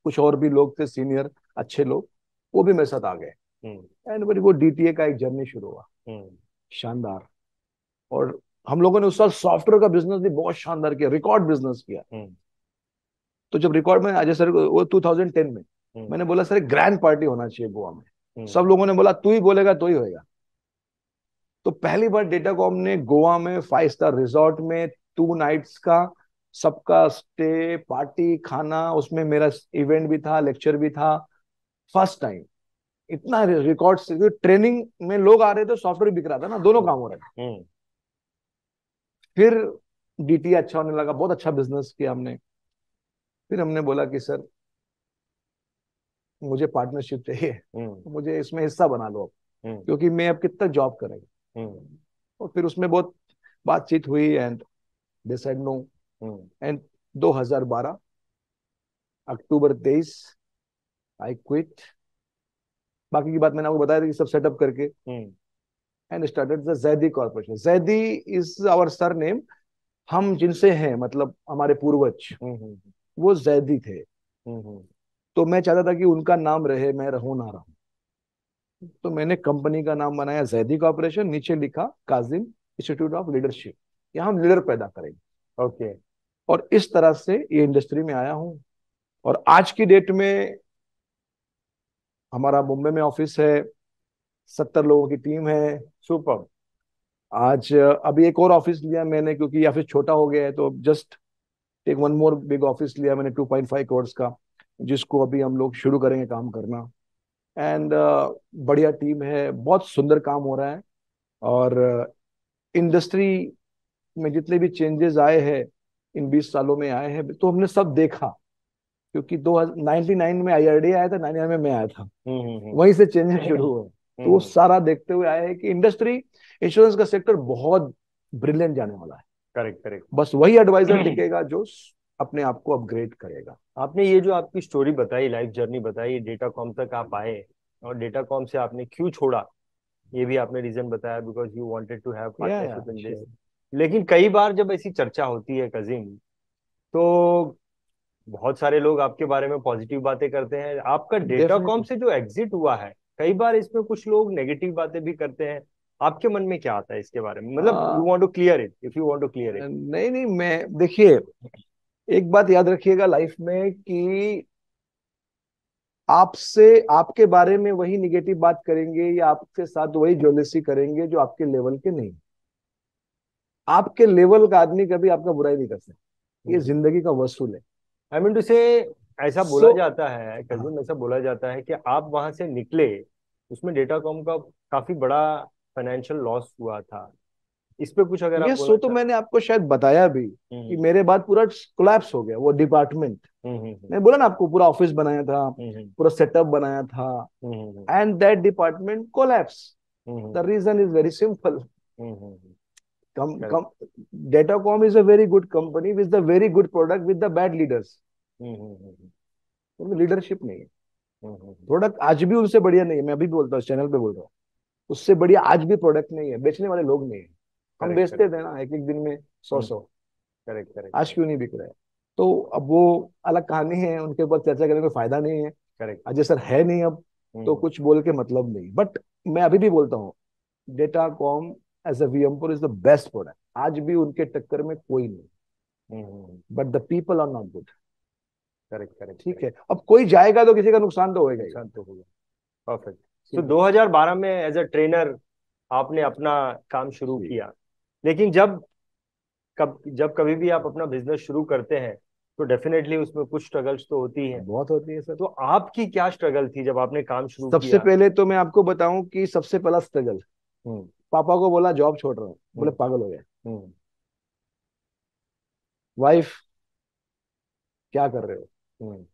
कुछ और भी लोग थे सीनियर अच्छे लोग, वो भी मेरे साथ आ गए। एंड वो DTA का एक जर्नी शुरू हुआ, शानदार। और हम लोगों ने उस साल सॉफ्टवेयर का बिजनेस भी बहुत शानदार किया, रिकॉर्ड बिजनेस किया। तो जब रिकॉर्ड में अजय सर वो 2010 में मैंने बोला सर ग्रैंड पार्टी होना चाहिए गोवा में। सब लोगों ने बोला तू ही बोलेगा तो ही होएगा। तो पहली बार डेटाकॉम ने गोवा में 5 स्टार रिजॉर्ट में 2 नाइट्स का सबका स्टे पार्टी खाना, उसमें मेरा इवेंट भी था, लेक्चर भी था। फर्स्ट टाइम इतना रिकॉर्ड से ट्रेनिंग में लोग आ रहे थे, सॉफ्टवेयर बिक रहा था ना, दोनों काम हो रहे थे। फिर DTA अच्छा होने लगा, बहुत अच्छा बिजनेस किया हमने। फिर हमने बोला कि सर मुझे पार्टनरशिप चाहिए, मुझे इसमें हिस्सा बना लो अब, क्योंकि मैं अब कितना जॉब करेंगे। और फिर उसमें बहुत बातचीत हुई and they said no. And 2012 October 23 I quit. बाकी की बात मैंने आपको बताया था कि सब सेटअप करके and started the Zaidi corporation. Zaidi is our surname, हम जिनसे हैं मतलब हमारे पूर्वज वो जैदी थे। तो मैं चाहता था कि उनका नाम रहे, मैं रहूं ना रहूं। तो मैंने कंपनी का नाम बनाया जैदी कॉर्पोरेशन, नीचे लिखा काजिम इंस्टीट्यूट ऑफ लीडरशिप, यहाँ हम लीडर पैदा करेंगे। ओके। और इस तरह से ये इंडस्ट्री में आया हूँ। और आज की डेट में हमारा मुंबई में ऑफिस है, 70 लोगों की टीम है। सुपर। आज अभी एक और ऑफिस लिया मैंने, क्योंकि ये ऑफिस छोटा हो गया है, तो just take one more big office लिया मैंने 2.5 करोड़ का, जिसको अभी हम लोग शुरू करेंगे काम करना। एंड बढ़िया टीम है, बहुत सुंदर काम हो रहा है। और इंडस्ट्री में जितने भी चेंजेस आए हैं इन 20 सालों में आए हैं, तो हमने सब देखा। क्योंकि 1999 में IRD आया था, 99 में मैं आया था, वहीं से चेंजेस शुरू हुए। तो वो सारा देखते हुए आया है कि इंडस्ट्री, इंश्योरेंस का सेक्टर बहुत ब्रिलियंट जाने वाला है। Correct correct. बस वही एडवाइजर टिकेगा जो अपने आप को अपग्रेड करेगा। आपने ये जो आपकी स्टोरी बताई, लाइफ जर्नी बताई, डेटाकॉम तक आप आए और डेटाकॉम से आपने क्यों छोड़ा, ये भी आपने रीजन बताया, because you wanted to have partnership in this. लेकिन कई बार जब ऐसी चर्चा होती है कजिम, तो बहुत सारे लोग आपके बारे में पॉजिटिव बातें करते हैं। आपका डेटाकॉम से जो एग्जिट हुआ है, कई बार इसमें कुछ लोग नेगेटिव बातें भी करते हैं। आपके मन में क्या आता है इसके बारे में? मतलब you want to clear it, if you want to clear it. नहीं नहीं, मैं देखिए एक बात याद रखिएगा लाइफ में कि आपसे आपके बारे में वही निगेटिव बात करेंगे या आपके साथ वही ज्वेलसी करेंगे जो आपके लेवल के नहीं। आपके लेवल का आदमी कभी आपका बुराई नहीं कर सकता, ये जिंदगी का वसूल है। आई मीन टू से, ऐसा बोला जाता है कजिम, ऐसा बोला जाता है कि आप वहां से निकले, उसमें डेटाकॉम का काफी बड़ा फाइनेंशियल लॉस हुआ था। इस पे कुछ अगर आप ये बोलना तो मैंने आपको शायद बताया भी कि मेरे बाद पूरा कोलैप्स हो गया वो डिपार्टमेंट। मैं बोला ना आपको, पूरा ऑफिस बनाया था, पूरा सेटअप बनाया था, and that department collapse. The reason is very simple. Datacom is a very good company with the very good product with the bad leaders। Leadership नहीं है, प्रोडक्ट आज भी उनसे बढ़िया नहीं है, मैं अभी भी बोलता हूँ, चैनल पे बोल रहा हूँ, उससे बढ़िया आज भी प्रोडक्ट नहीं है, बेचने वाले लोग नहीं है। हम बेचते थे ना एक एक दिन में 100। Correct correct. आज क्यों नहीं बिक रहा है? तो अब वो अलग कहानी है, उनके ऊपर चर्चा करने में फायदा नहीं है। करेक्ट। अजय सर है नहीं अब, तो कुछ बोल के मतलब नहीं। बट मैं अभी भी बोलता हूँ डेटाकॉम एज अ वीएमपुर इज द बेस्ट प्रोडक्ट, आज भी उनके टक्कर में कोई नहीं। But the people are not good. Correct correct. ठीक है, अब कोई जाएगा तो किसी का नुकसान तो होगा, नुकसान तो होगा। परफेक्ट। तो 2012 में एज अ ट्रेनर आपने अपना काम शुरू किया। लेकिन जब कभी भी आप अपना बिजनेस शुरू करते हैं तो डेफिनेटली उसमें कुछ स्ट्रगल्स तो होती हैं। बहुत होती है सर। तो आपकी क्या स्ट्रगल थी जब आपने काम शुरू किया? सबसे पहले तो मैं आपको बताऊं कि सबसे पहला स्ट्रगल, पापा को बोला जॉब छोड़ रहा हूँ, बोले पागल हो गया। वाइफ क्या कर रहे हो? हम्म।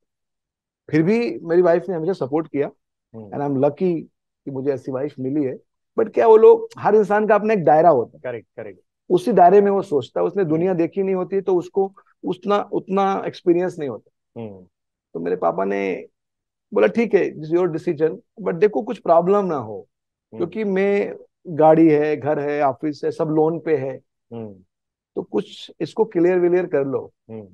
फिर भी मेरी वाइफ ने हमेशा सपोर्ट किया, हम्म। एंड आई एम लकी कि मुझे ऐसी वाइफ मिली है। बट क्या, वो लोग, हर इंसान का अपना एक दायरा होता है, करेक्ट, करेक्ट। उसी दायरे में वो सोचता है, उसने हम्म। दुनिया देखी नहीं होती तो उसको उतना उतना एक्सपीरियंस नहीं होता। हम्म। तो मेरे पापा ने बोला ठीक है, दिस योर डिसीजन, बट देखो कुछ प्रॉब्लम ना हो, हम्म। क्योंकि मैं, गाड़ी है, घर है, ऑफिस है, सब लोन पे है, हम्म। तो कुछ इसको क्लियर विलियर कर लो, हम्म।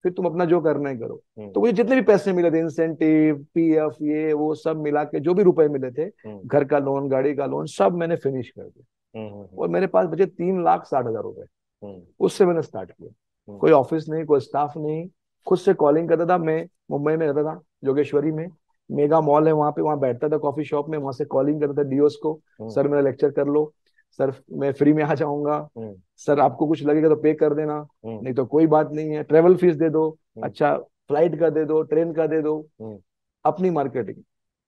फिर तुम अपना जो करना है करो। हम्म। तो मुझे जितने भी पैसे मिले थे, इंसेंटिव, पीएफ, ये वो सब मिला के जो भी रुपए मिले थे, हम्म। घर का लोन, गाड़ी का लोन, सब मैंने फिनिश कर दिया। हम्म। हम्म। और मेरे पास बचे 3,60,000 रुपए। हम्म। उससे मैंने स्टार्ट किया। हम्म। कोई ऑफिस नहीं, कोई स्टाफ नहीं, खुद से कॉलिंग करता था। मैं मुंबई में रहता था, जोगेश्वरी में, मेगा मॉल है वहां पे, वहां बैठता था कॉफी शॉप में, वहां से कॉलिंग करता था डीओस को, हम्म। सर मेरा लेक्चर कर लो, सर मैं फ्री में आ जाऊंगा, हम्म। सर आपको कुछ लगेगा तो पे कर देना, हम्म। नहीं तो कोई बात नहीं है, ट्रेवल फीस दे दो, हम्म। अच्छा फ्लाइट का दे दो, ट्रेन का दे दो, हम्म। अपनी मार्केटिंग।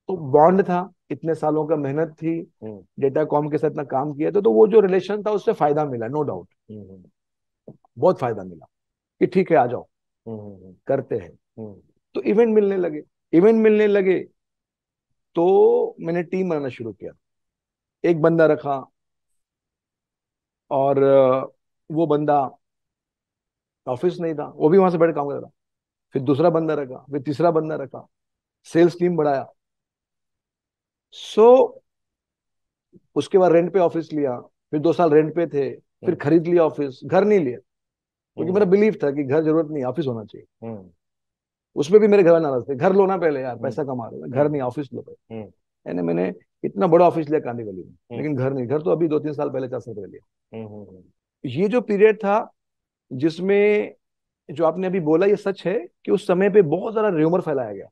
तो बॉन्ड था, इतने सालों का मेहनत थी, हम्म। डेटा कॉम के साथ इतना काम किया था, तो वो जो रिलेशन था उससे फायदा मिला, नो डाउट, हम्म। बहुत फायदा मिला कि ठीक है आ जाओ, हम्म। करते हैं। हम्म। तो इवेंट मिलने लगे, इवेंट मिलने लगे, तो मैंने टीम बनाना शुरू किया, एक बंदा रखा, और वो बंदा, ऑफिस नहीं था, वो भी वहां से बैठ काम कर रहा, फिर दूसरा बंदा रखा, फिर तीसरा बंदा रखा, सेल्स टीम बढ़ाया। सो उसके बाद रेंट पे ऑफिस लिया, फिर 2 साल रेंट पे थे, फिर हम्म। खरीद लिया ऑफिस, घर नहीं लिया, क्योंकि हम्म। मेरा बिलीव था कि घर जरूरत नहीं, ऑफिस होना चाहिए। हम्म। उसमें भी मेरे घर वाले नाराज थे, घर लो ना पहले यार, हम्म। पैसा कमा रहे हो, घर हम्म। नहीं, ऑफिस लो पहले। हम्म। यानी मैंने इतना बड़ा ऑफिस लिया कांदी गली में, हम्म। लेकिन घर नहीं, घर तो अभी 2-3 साल पहले, 4 साल पहले लिया। हम्म। ये जो पीरियड था, जिसमें, जो आपने अभी बोला ये सच है, कि उस समय पे बहुत सारा र्यूमर फैलाया गया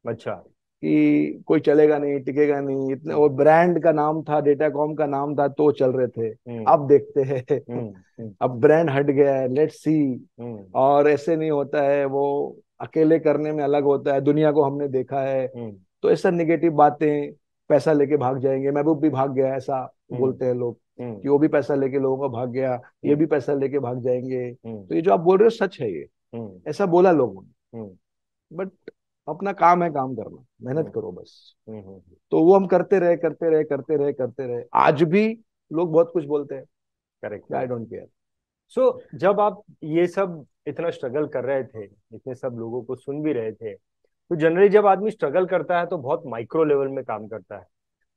अच्छा। कि कोई चलेगा नहीं, टिकेगा नहीं, इतने, हम्म। और ब्रांड का नाम था, डेटाकॉम का नाम था, तो चल रहे थे। हम्म। अब देखते हैं हम्म। हम्म। अब ब्रांड हट गया है, लेट्स सी। हम्म। और ऐसे नहीं होता है, वो अकेले करने में अलग होता है, दुनिया को हमने देखा है। हम्म। तो ऐसा निगेटिव बातें, पैसा लेके भाग जाएंगे, महबूब भी भाग गया, ऐसा हम्म। बोलते हैं लोग, हम्म। कि वो भी पैसा लेके लोगों का भाग गया, ये हम्म। भी पैसा लेके भाग जाएंगे। हम्म। तो ये जो आप बोल रहे हो सच है, ये हम्म। ऐसा बोला लोगों ने। हम्म। बट अपना काम है, काम करना, मेहनत हम्म। करो बस। हम्म। तो वो हम करते रहे, करते रहे, करते रहे, करते रहे, आज भी लोग बहुत कुछ बोलते हैं, correct, I correct. Don't care. So जब आप ये सब इतना स्ट्रगल कर रहे थे, इतने सब लोगों को सुन भी रहे थे, तो जनरली जब आदमी स्ट्रगल करता है तो बहुत माइक्रो लेवल में काम करता है।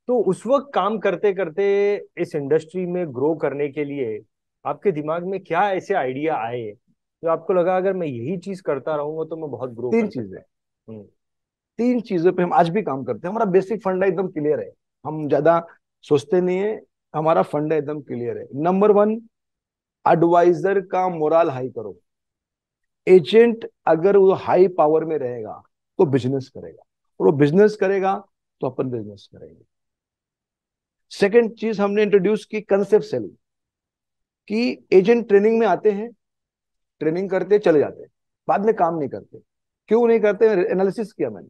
तो उस वक्त काम करते करते इस इंडस्ट्री में ग्रो करने के लिए आपके दिमाग में क्या ऐसे आइडिया आए जो आपको लगा अगर मैं यही चीज करता रहूंगा तो मैं बहुत ग्रो तीन कर चीजें, सकता हूँ? 3 चीजों पे हम आज भी काम करते हैं, हमारा बेसिक फंडा एकदम क्लियर है, हम ज्यादा सोचते नहीं है, हमारा फंडा एकदम क्लियर है। नंबर 1, एडवाइजर का मोरल हाई करो। एजेंट अगर वो हाई पावर में रहेगा तो बिजनेस करेगा, और वो बिजनेस करेगा तो अपन बिजनेस करेंगे। सेकंड चीज हमने इंट्रोड्यूस की, कंसेप्ट सेलिंग, कि एजेंट ट्रेनिंग में आते हैं, ट्रेनिंग करते चले जाते हैं, बाद में काम नहीं करते। क्यों नहीं करते? एनालिसिस किया मैंने,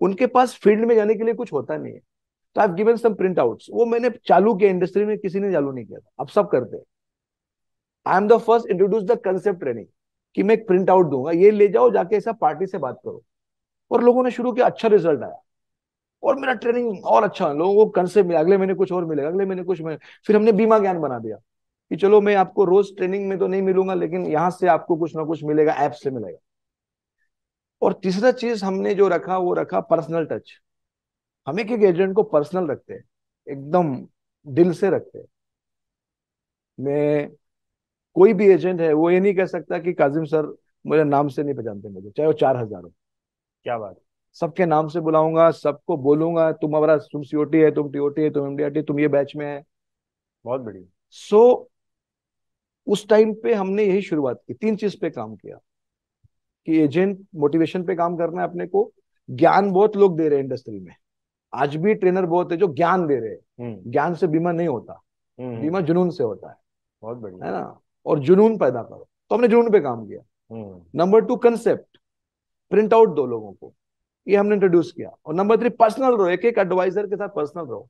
उनके पास फील्ड में जाने के लिए कुछ होता नहीं है। तो I given some printouts, वो मैंने चालू किया, इंडस्ट्री में किसी ने चालू नहीं किया था, अब सब करते हैं। I am the first introduce the concept training, कि मैं एक प्रिंट आउट दूंगा, ये ले जाओ जाके ऐसा पार्टी से बात करो। और लोगों ने शुरू किया, अच्छा रिजल्ट आया, और मेरा ट्रेनिंग और अच्छा, लोगों को कंसेप्ट मिला, अगले महीने कुछ और मिलेगा, अगले महीने कुछ मिलेगा। फिर हमने बीमा ज्ञान बना दिया, कि चलो मैं आपको रोज ट्रेनिंग में तो नहीं मिलूंगा, लेकिन यहां से आपको कुछ ना कुछ मिलेगा, ऐप से मिलेगा। और तीसरा चीज हमने जो रखा, वो रखा पर्सनल टच। हम एक एक एजेंट को पर्सनल रखते हैं, एकदम दिल से रखते हैं। मैं, कोई भी एजेंट है वो ये नहीं कह सकता कि काजिम सर मेरे नाम से नहीं पहचानते मुझे, चाहे वो 4,000 हो। क्या बात। सबके नाम से बुलाऊंगा, सबको बोलूंगा तुम हमारा, तुम सीओटी है, तुम टीओटी है, तुम एमडीआरटी, तुम ये बैच में है। बहुत बढ़िया। सो उस टाइम पे हमने यही शुरुआत की, 3 चीज पे काम किया, कि एजेंट मोटिवेशन पे काम करना है अपने को। ज्ञान बहुत लोग दे रहे हैं इंडस्ट्री में, आज भी ट्रेनर बहुत है जो ज्ञान दे रहे हम्म। हैं, ज्ञान से बीमा नहीं होता, बीमा हम्म। जुनून से होता बहुत बढ़िया। है ना। और जुनून पैदा करो, तो हमने जुनून पे काम किया। हम्म। नंबर 2, कंसेप्ट, प्रिंट आउट दो लोगों को, ये हमने इंट्रोड्यूस किया। और नंबर 3, पर्सनल रहो, एक एक एडवाइजर के साथ पर्सनल रहो।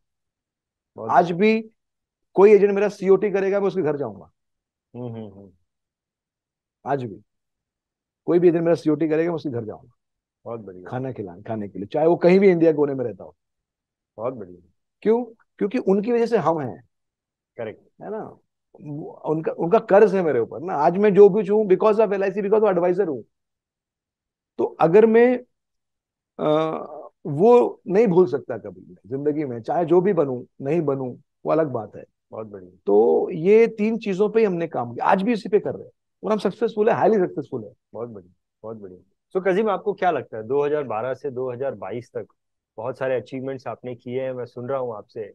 बहुत आज बढ़िया। भी कोई एजेंट मेरा सीओटी करेगा, मैं उसके घर जाऊंगा। हम्म। हम्म। हम्म। आज भी कोई भी दिन मेरा सीओटी करेगा, मैं उसके घर जाऊंगा बहुत बढ़िया। खाना खिलाने खाने के लिए, चाहे वो कहीं भी इंडिया कोने में रहता हो। बहुत बढ़िया। क्यों? क्योंकि उनकी वजह से हम हैं, करेक्ट। है ना। उनका उनका कर्ज है मेरे ऊपर ना, आज मैं जो भी हूँ because of LIC, because of advisor हूँ। तो अगर मैं वो नहीं भूल सकता कभी जिंदगी में, चाहे जो भी बनूं नहीं बनूं, वो अलग बात है। बहुत बढ़िया। तो ये तीन चीजों पे ही हमने काम किया, आज भी इसी पे कर रहे हैं, और हम सक्सेसफुल है, हाईली सक्सेसफुल है। बहुत बढ़िया। बहुत बढ़िया। तो कजीम, आपको क्या लगता है 2012 से 2022 तक बहुत सारे अचीवमेंट्स आपने किए हैं, मैं सुन रहा हूँ आपसे।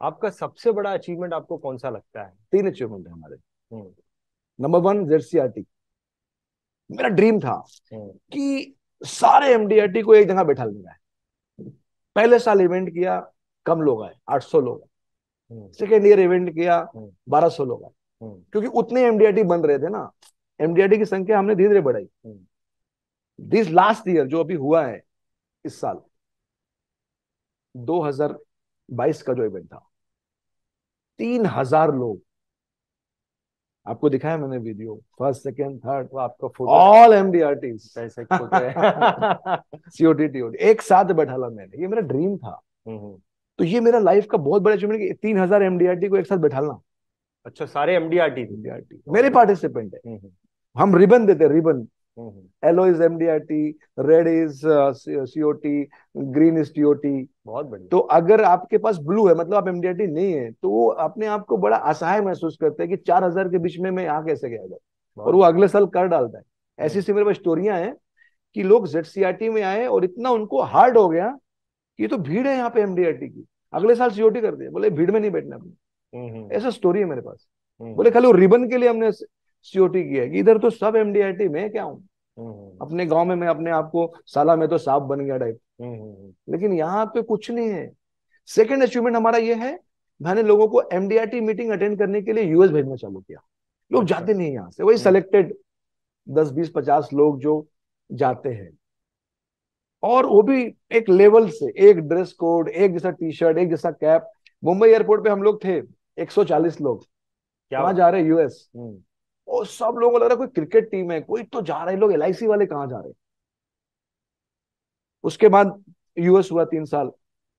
आपका सबसे बड़ा अचीवमेंट आपको कौन सा लगता है? तीन अचीवमेंट है हमारे। हम्म। Number one, ZCRT. मेरा ड्रीम था हम्म। कि सारे एमडीआरटी को एक जगह बैठा लेना है। पहले साल इवेंट किया, कम लोग आए, 800 लोग। हम्म। सेकेंड ईयर इवेंट किया, हम्म। 1200 लोग आए। हम्म। क्योंकि उतने एमडीआरटी बन रहे थे ना, एमडीआरटी की संख्या हमने धीरे धीरे बढ़ाई। हम्म। दिस लास्ट ईयर जो अभी हुआ है, इस साल 2022 का जो इवेंट था, 3000 लोग। आपको दिखाया मैंने वीडियो, फर्स्ट सेकेंड थर्ड, वो आपका फोटो ऑल एमडीआरटी कैसे फोटो है? सीओटी टीओटी एक साथ बैठाला मैंने, ये मेरा ड्रीम था। हम्म। तो ये मेरा लाइफ का बहुत बड़ा अचीवमेंट कि 3000 एमडीआरटी को एक साथ बैठाना। अच्छा, सारे एमडीआरटी थे? एमडीआरटी मेरे पार्टिसिपेंट है। हम्म। हम रिबन देते, ribbon. Hmm. Yellow is MDRT, red is COT, green is TOT. बहुत बढ़िया। तो अगर आपके पास ब्लू है, मतलब आप एमडीआरटी नहीं है, तो वो अपने आप को बड़ा असहाय महसूस करते हैं कि 4000 के बीच में मैं यहाँ कैसे गया इधर, और बहुत वो बढ़िया। अगले साल कर डालता है। ऐसी हम्म। सी मेरे पास स्टोरियां हैं कि लोग जेडसीआरटी में आए और इतना उनको हार्ड हो गया कि ये तो भीड़ है यहाँ पे एमडीआरटी की, अगले साल सीओटी कर दिया, बोले भीड़ में नहीं बैठना अपने। हम्म। ऐसा स्टोरी है मेरे पास। बोले हम्म। खाली वो रिबन के लिए हमने सीओटी किया है, कि इधर तो सब एमडीआरटी में क्या हूँ, हम्म। अपने गांव में मैं अपने आप को साला में तो सांप बन गया टाइप। हम्म। लेकिन यहाँ पे कुछ नहीं है। सेकंड अचीवमेंट हमारा ये है, मैंने लोगों को एमडीआरटी मीटिंग अटेंड करने के लिए यूएस भेजना चालू किया। लोग अच्छा। जाते नहीं यहाँ से, वही हम्म। सेलेक्टेड 10 20 50 लोग जो जाते हैं। और वो भी एक लेवल से, एक ड्रेस कोड, एक जैसा टी शर्ट, एक जैसा कैप। मुंबई एयरपोर्ट पे हम लोग थे 140 लोग। क्या कहाँ बात। जा रहे हैं? यूएस। हम्म। और सब लोगों को लग रहा है कोई क्रिकेट टीम है, कोई तो जा रहे हैं लोग, एलआईसी वाले कहाँ जा रहे हैं। उसके बाद यूएस हुआ 3 साल।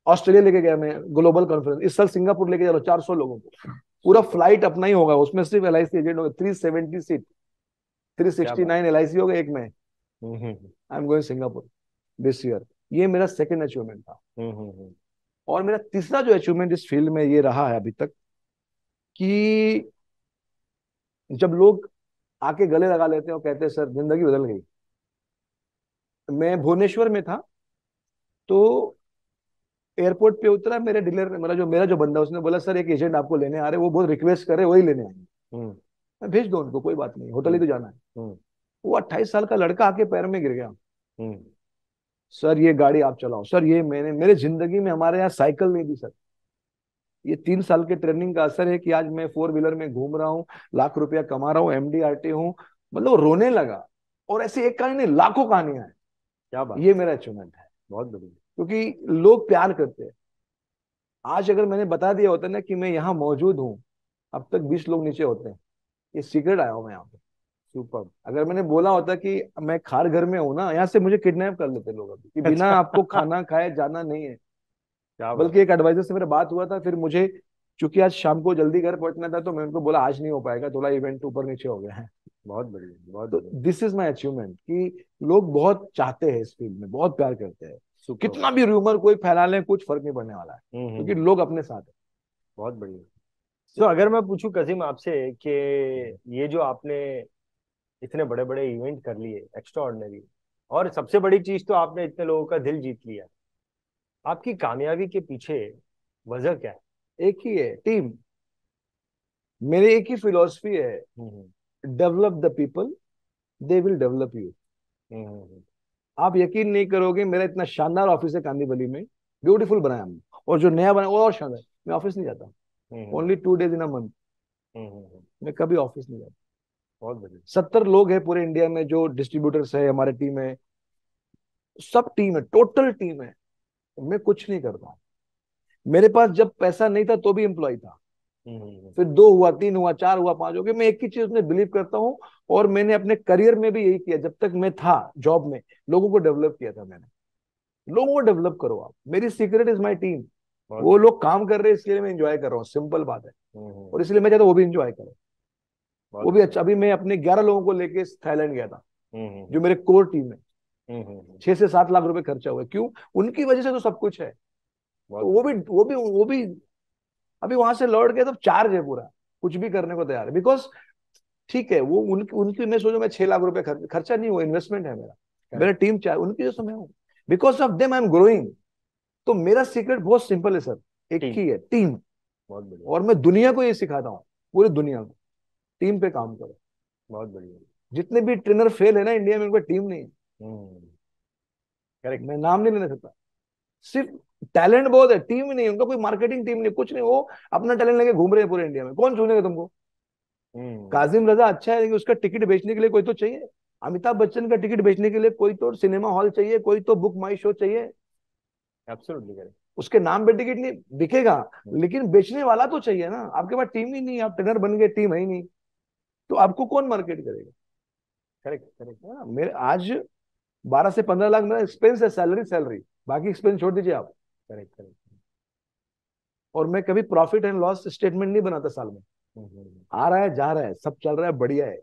ऑस्ट्रेलिया लेके गया मैं ग्लोबल कॉन्फ्रेंस, इस साल सिंगापुर लेके जा रहा हूँ 400 लोगों को। पूरा फ्लाइट अपना ही होगा, उसमें सिर्फ एलआईसी एजेंट होगा, 370 सीट, क्या बात। 369 एलआईसी होगा एक में। हम्म। I am going Singapore this year. ये मेरा सेकंड अचीवमेंट था। हम्म। और मेरा तीसरा जो अचीवमेंट इस फील्ड में ये रहा है अभी तक, कि जब लोग आके गले लगा लेते हैं और कहते हैं सर जिंदगी बदल गई। मैं भुवनेश्वर में था, तो एयरपोर्ट पे उतरा, मेरे डीलर ने, मेरा जो बंदा, उसने बोला सर एक एजेंट आपको लेने आ रहे, वो बहुत रिक्वेस्ट करे, वही लेने आएंगे। हम्म। मैं भेज दो उनको, कोई बात नहीं, होटल ही हम्म। तो जाना है। हम्म। वो 28 साल का लड़का आके पैर में गिर गया। हम्म। सर ये गाड़ी आप चलाओ सर, ये मैंने मेरे जिंदगी में, हमारे यहाँ साइकिल नहीं दी सर। ये 3 साल के ट्रेनिंग का असर है कि आज मैं 4 व्हीलर में घूम रहा हूँ, लाख रुपया कमा रहा हूँ, एमडीआरटी हूँ। मतलब रोने लगा। और ऐसी एक कहानी नहीं, लाखों कहानियां हैं। क्या बात। ये मेरा अचीवमेंट है। बहुत बढ़िया। क्योंकि लोग प्यार करते हैं। आज अगर मैंने बता दिया होता ना कि मैं यहाँ मौजूद हूँ, अब तक 20 लोग नीचे होते हैं। ये सीक्रेट आया हूँ मैं यहाँ पे। सुपर। अगर मैंने बोला होता कि मैं खार घर में हूं ना, यहाँ से मुझे किडनैप कर लेते लोग अभी, कि बिना अच्छा। आपको खाना खाए जाना नहीं है। क्या बात। बल्कि एक एडवाइजर से मेरा बात हुआ था, फिर मुझे, चूंकि आज शाम को जल्दी घर पहुंचना था, तो मैं उनको बोला आज नहीं हो पाएगा, थोड़ा इवेंट ऊपर नीचे हो गया है। बहुत बढ़िया। बहुत तो बढ़िया। दिस इज माई अचीवमेंट, कि लोग बहुत चाहते हैं इस फील्ड में, बहुत प्यार करते हैं। सुपर। कितना भी रूमर कोई फैला ले, कुछ फर्क नहीं पड़ने वाला है, क्योंकि हम्म। लोग अपने साथ है। बहुत बढ़िया। तो अगर मैं पूछूं कजीम आपसे कि ये जो आपने इतने बड़े बड़े इवेंट कर लिए, एक्स्ट्रा ऑर्डिनरी, और सबसे बड़ी चीज तो आपने इतने लोगों का दिल जीत लिया, आपकी कामयाबी के पीछे वजह क्या है? एक ही है, टीम। मेरी एक ही फिलॉसफी है, हम्म। Develop the people, they will develop you. हम्म। आप यकीन नहीं करोगे, मेरा इतना शानदार ऑफिस है कांदीवली में, ब्यूटीफुल बनाया हमने, और जो नया बना वो और शानदार। मैं ऑफिस नहीं जाता, हम्म। Only 2 days in a month. हम्म। मैं कभी ऑफिस नहीं जाता। बहुत बढ़िया। 70 लोग हैं पूरे इंडिया में जो डिस्ट्रीब्यूटर्स है, हमारे टीम है, सब टीम है, टोटल टीम है। मैं कुछ नहीं करता। मेरे पास जब पैसा नहीं था तो भी एम्प्लॉय था। फिर 2 हुआ, 3 हुआ, 4 हुआ, 5 हो गया। मैं एक ही चीज में बिलीव करता हूँ, और मैंने अपने करियर में भी यही किया। जब तक मैं था जॉब में, लोगों को डेवलप किया था मैंने। लोगों को डेवलप करो आप। मेरी सीक्रेट इज माई टीम। वो लोग काम कर रहे हैं इसलिए मैं एंजॉय कर रहा हूँ, सिंपल बात है। और इसलिए मैं चाहता हूँ वो भी एंजॉय करें, वो भी अच्छा। अभी मैं अपने 11 लोगों को लेके थाईलैंड गया था, जो मेरे कोर टीम है। 6 से 7 लाख रुपए खर्चा हुआ। क्यों? उनकी वजह से तो सब कुछ है। तो वो भी अभी वहां से लौट गए तो चार्ज है पूरा, कुछ भी करने को तैयार है। बिकॉज ठीक है, वो उनकी उनकी मैं सोचो, मैं 6 लाख रुपए खर्चा नहीं हुआ, इन्वेस्टमेंट है मेरा। मेरा टीम चार, उनकी वजह से मैं हूँ। Because of them I am growing. तो मेरा सीक्रेट बहुत सिंपल है सर, एक ही है, टीम। बहुत बढ़िया। और मैं दुनिया को ये सिखाता हूँ, पूरी दुनिया को, टीम पे काम करो। बहुत बढ़िया। जितने भी ट्रेनर फेल है ना इंडिया में, उनका टीम नहीं है। करेक्ट। मैं नाम नहीं लेना सकता। सिर्फ टैलेंट बहुत है, टीम ही नहीं, उनका कोई मार्केटिंग टीम नहीं, कुछ नहीं। वो अपना टैलेंट लेके घूम रहे हैं पूरे इंडिया में, कौन सुनेगा तुमको? काजिम रजा अच्छा है, लेकिन उसका टिकट बेचने के लिए कोई तो चाहिए। अमिताभ बच्चन का टिकट बेचने के लिए कोई तो सिनेमा हॉल चाहिए, कोई तो बुक माई शो चाहिए। Absolutely correct. उसके नाम पे टिकट नहीं बिकेगा, लेकिन बेचने वाला तो चाहिए ना। आपके पास टीम ही नहीं, आप ट्रेनर बन गए, टीम है ही नहीं, तो आपको कौन मार्केट करेगा? करेक्ट करेक्ट है ना। मेरे आज 12 से 15 लाख मेरा एक्सपेंस है, सैलरी सैलरी, बाकी एक्सपेंस छोड़ दीजिए आप। Correct correct. और मैं कभी प्रॉफिट एंड लॉस स्टेटमेंट नहीं बनाता साल में। आ रहा है, जा रहा है, सब चल रहा है, बढ़िया है।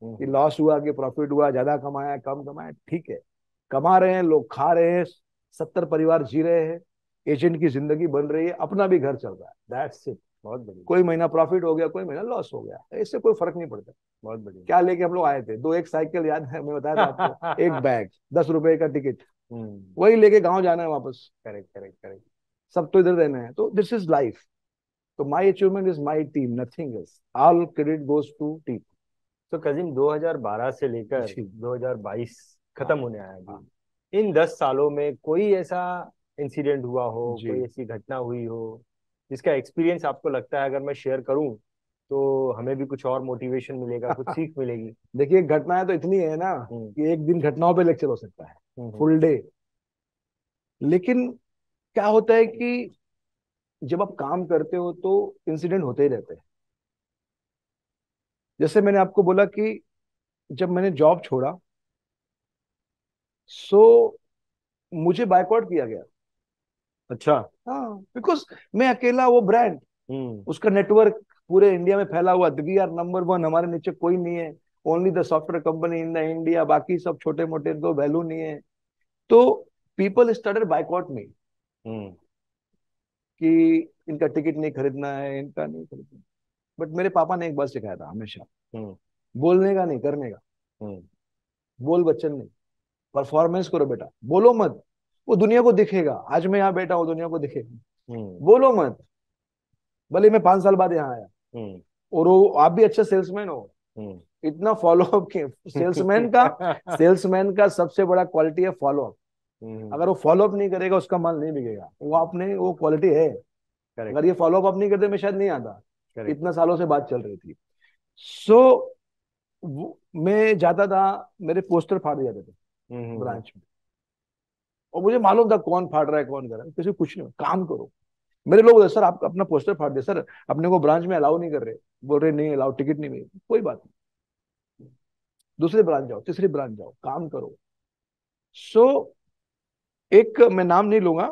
कि लॉस हुआ कि प्रॉफिट हुआ, ज्यादा कमाया कम कमाया, ठीक है। कमा रहे हैं लोग, खा रहे हैं, 70 परिवार जी रहे हैं, एजेंट की जिंदगी बन रही है, अपना भी घर चल रहा है। That's it. बहुत बढ़िया। कोई महीना प्रॉफिट हो गया, कोई महीना लॉस हो गया, इससे कोई फर्क नहीं पड़ता। बहुत बढ़िया। क्या लेके हम लोग आए थे? एक साइकिल, याद है मैं बताया था आपको। एक बैग, 10 रुपए का टिकट, वही लेके गाँव जाना है वापस। Correct correct correct. सब तो इधर रहना है। तो दिस इज लाइफ। तो my achievement is my team, nothing else. All credit goes to team. तो कजिम 2012 से लेकर 2022 खत्म होने आया जी। इन 10 सालों में कोई ऐसा इंसिडेंट हुआ हो, कोई ऐसी घटना हुई हो जिसका एक्सपीरियंस आपको लगता है अगर मैं शेयर करूं तो हमें भी कुछ और मोटिवेशन मिलेगा, कुछ सीख मिलेगी? देखिए, घटनाएं तो इतनी है ना कि एक दिन घटनाओं पे लेक्चर हो सकता है, फुल डे। लेकिन क्या होता है कि जब आप काम करते हो तो इंसिडेंट होते ही रहते हैं। जैसे मैंने आपको बोला कि जब मैंने जॉब छोड़ा, सो मुझे बायकॉट किया गया। अच्छा। हाँ, बिकॉज मैं अकेला, वो ब्रांड, उसका नेटवर्क पूरे इंडिया में फैला हुआ। वी आर नंबर 1, हमारे नीचे कोई नहीं है। Only the software company in the India, बाकी सब छोटे मोटे, तो वैल्यू नहीं है। तो पीपल स्टार्टेड बायकॉट मी, कि इनका टिकट नहीं खरीदना है, इनका नहीं खरीदना। बट मेरे पापा ने एक बात सिखाया था हमेशा, बोलने का नहीं, करने का। बोल बच्चन नहीं, परफॉर्मेंस करो बेटा, बोलो मत। वो दुनिया को दिखेगा। आज मैं यहाँ बैठा हूँ, दुनिया को दिखेगा। बोलो मत। भले मैं 5 साल बाद यहाँ आया, और वो आप भी अच्छा सेल्समैन हो, इतना फॉलो अप के सेल्समैन का सबसे बड़ा क्वालिटी है फॉलो अप। अगर वो फॉलो अप नहीं करेगा, उसका माल नहीं बिकेगा। वो आपने, वो क्वालिटी है। अगर ये फॉलो अप नहीं करते, मैं शायद नहीं आता। इतना सालों से बात चल रही थी। सो मैं जाता था, मेरे पोस्टर फाड़ जाते थे ब्रांच में, और मुझे मालूम था कौन फाड़ रहा है, कौन कर रहा है। किसी कुछ नहीं, काम करो। मेरे लोग, सर आप अपना पोस्टर फाड़ दे सर, अपने को ब्रांच में अलाउ नहीं कर रहे। बोल रहे नहीं अलाउ, टिकट नहीं मिलेगी। कोई बात नहीं, दूसरी ब्रांच जाओ, तीसरी ब्रांच जाओ, काम करो। सो एक, मैं नाम नहीं लूंगा,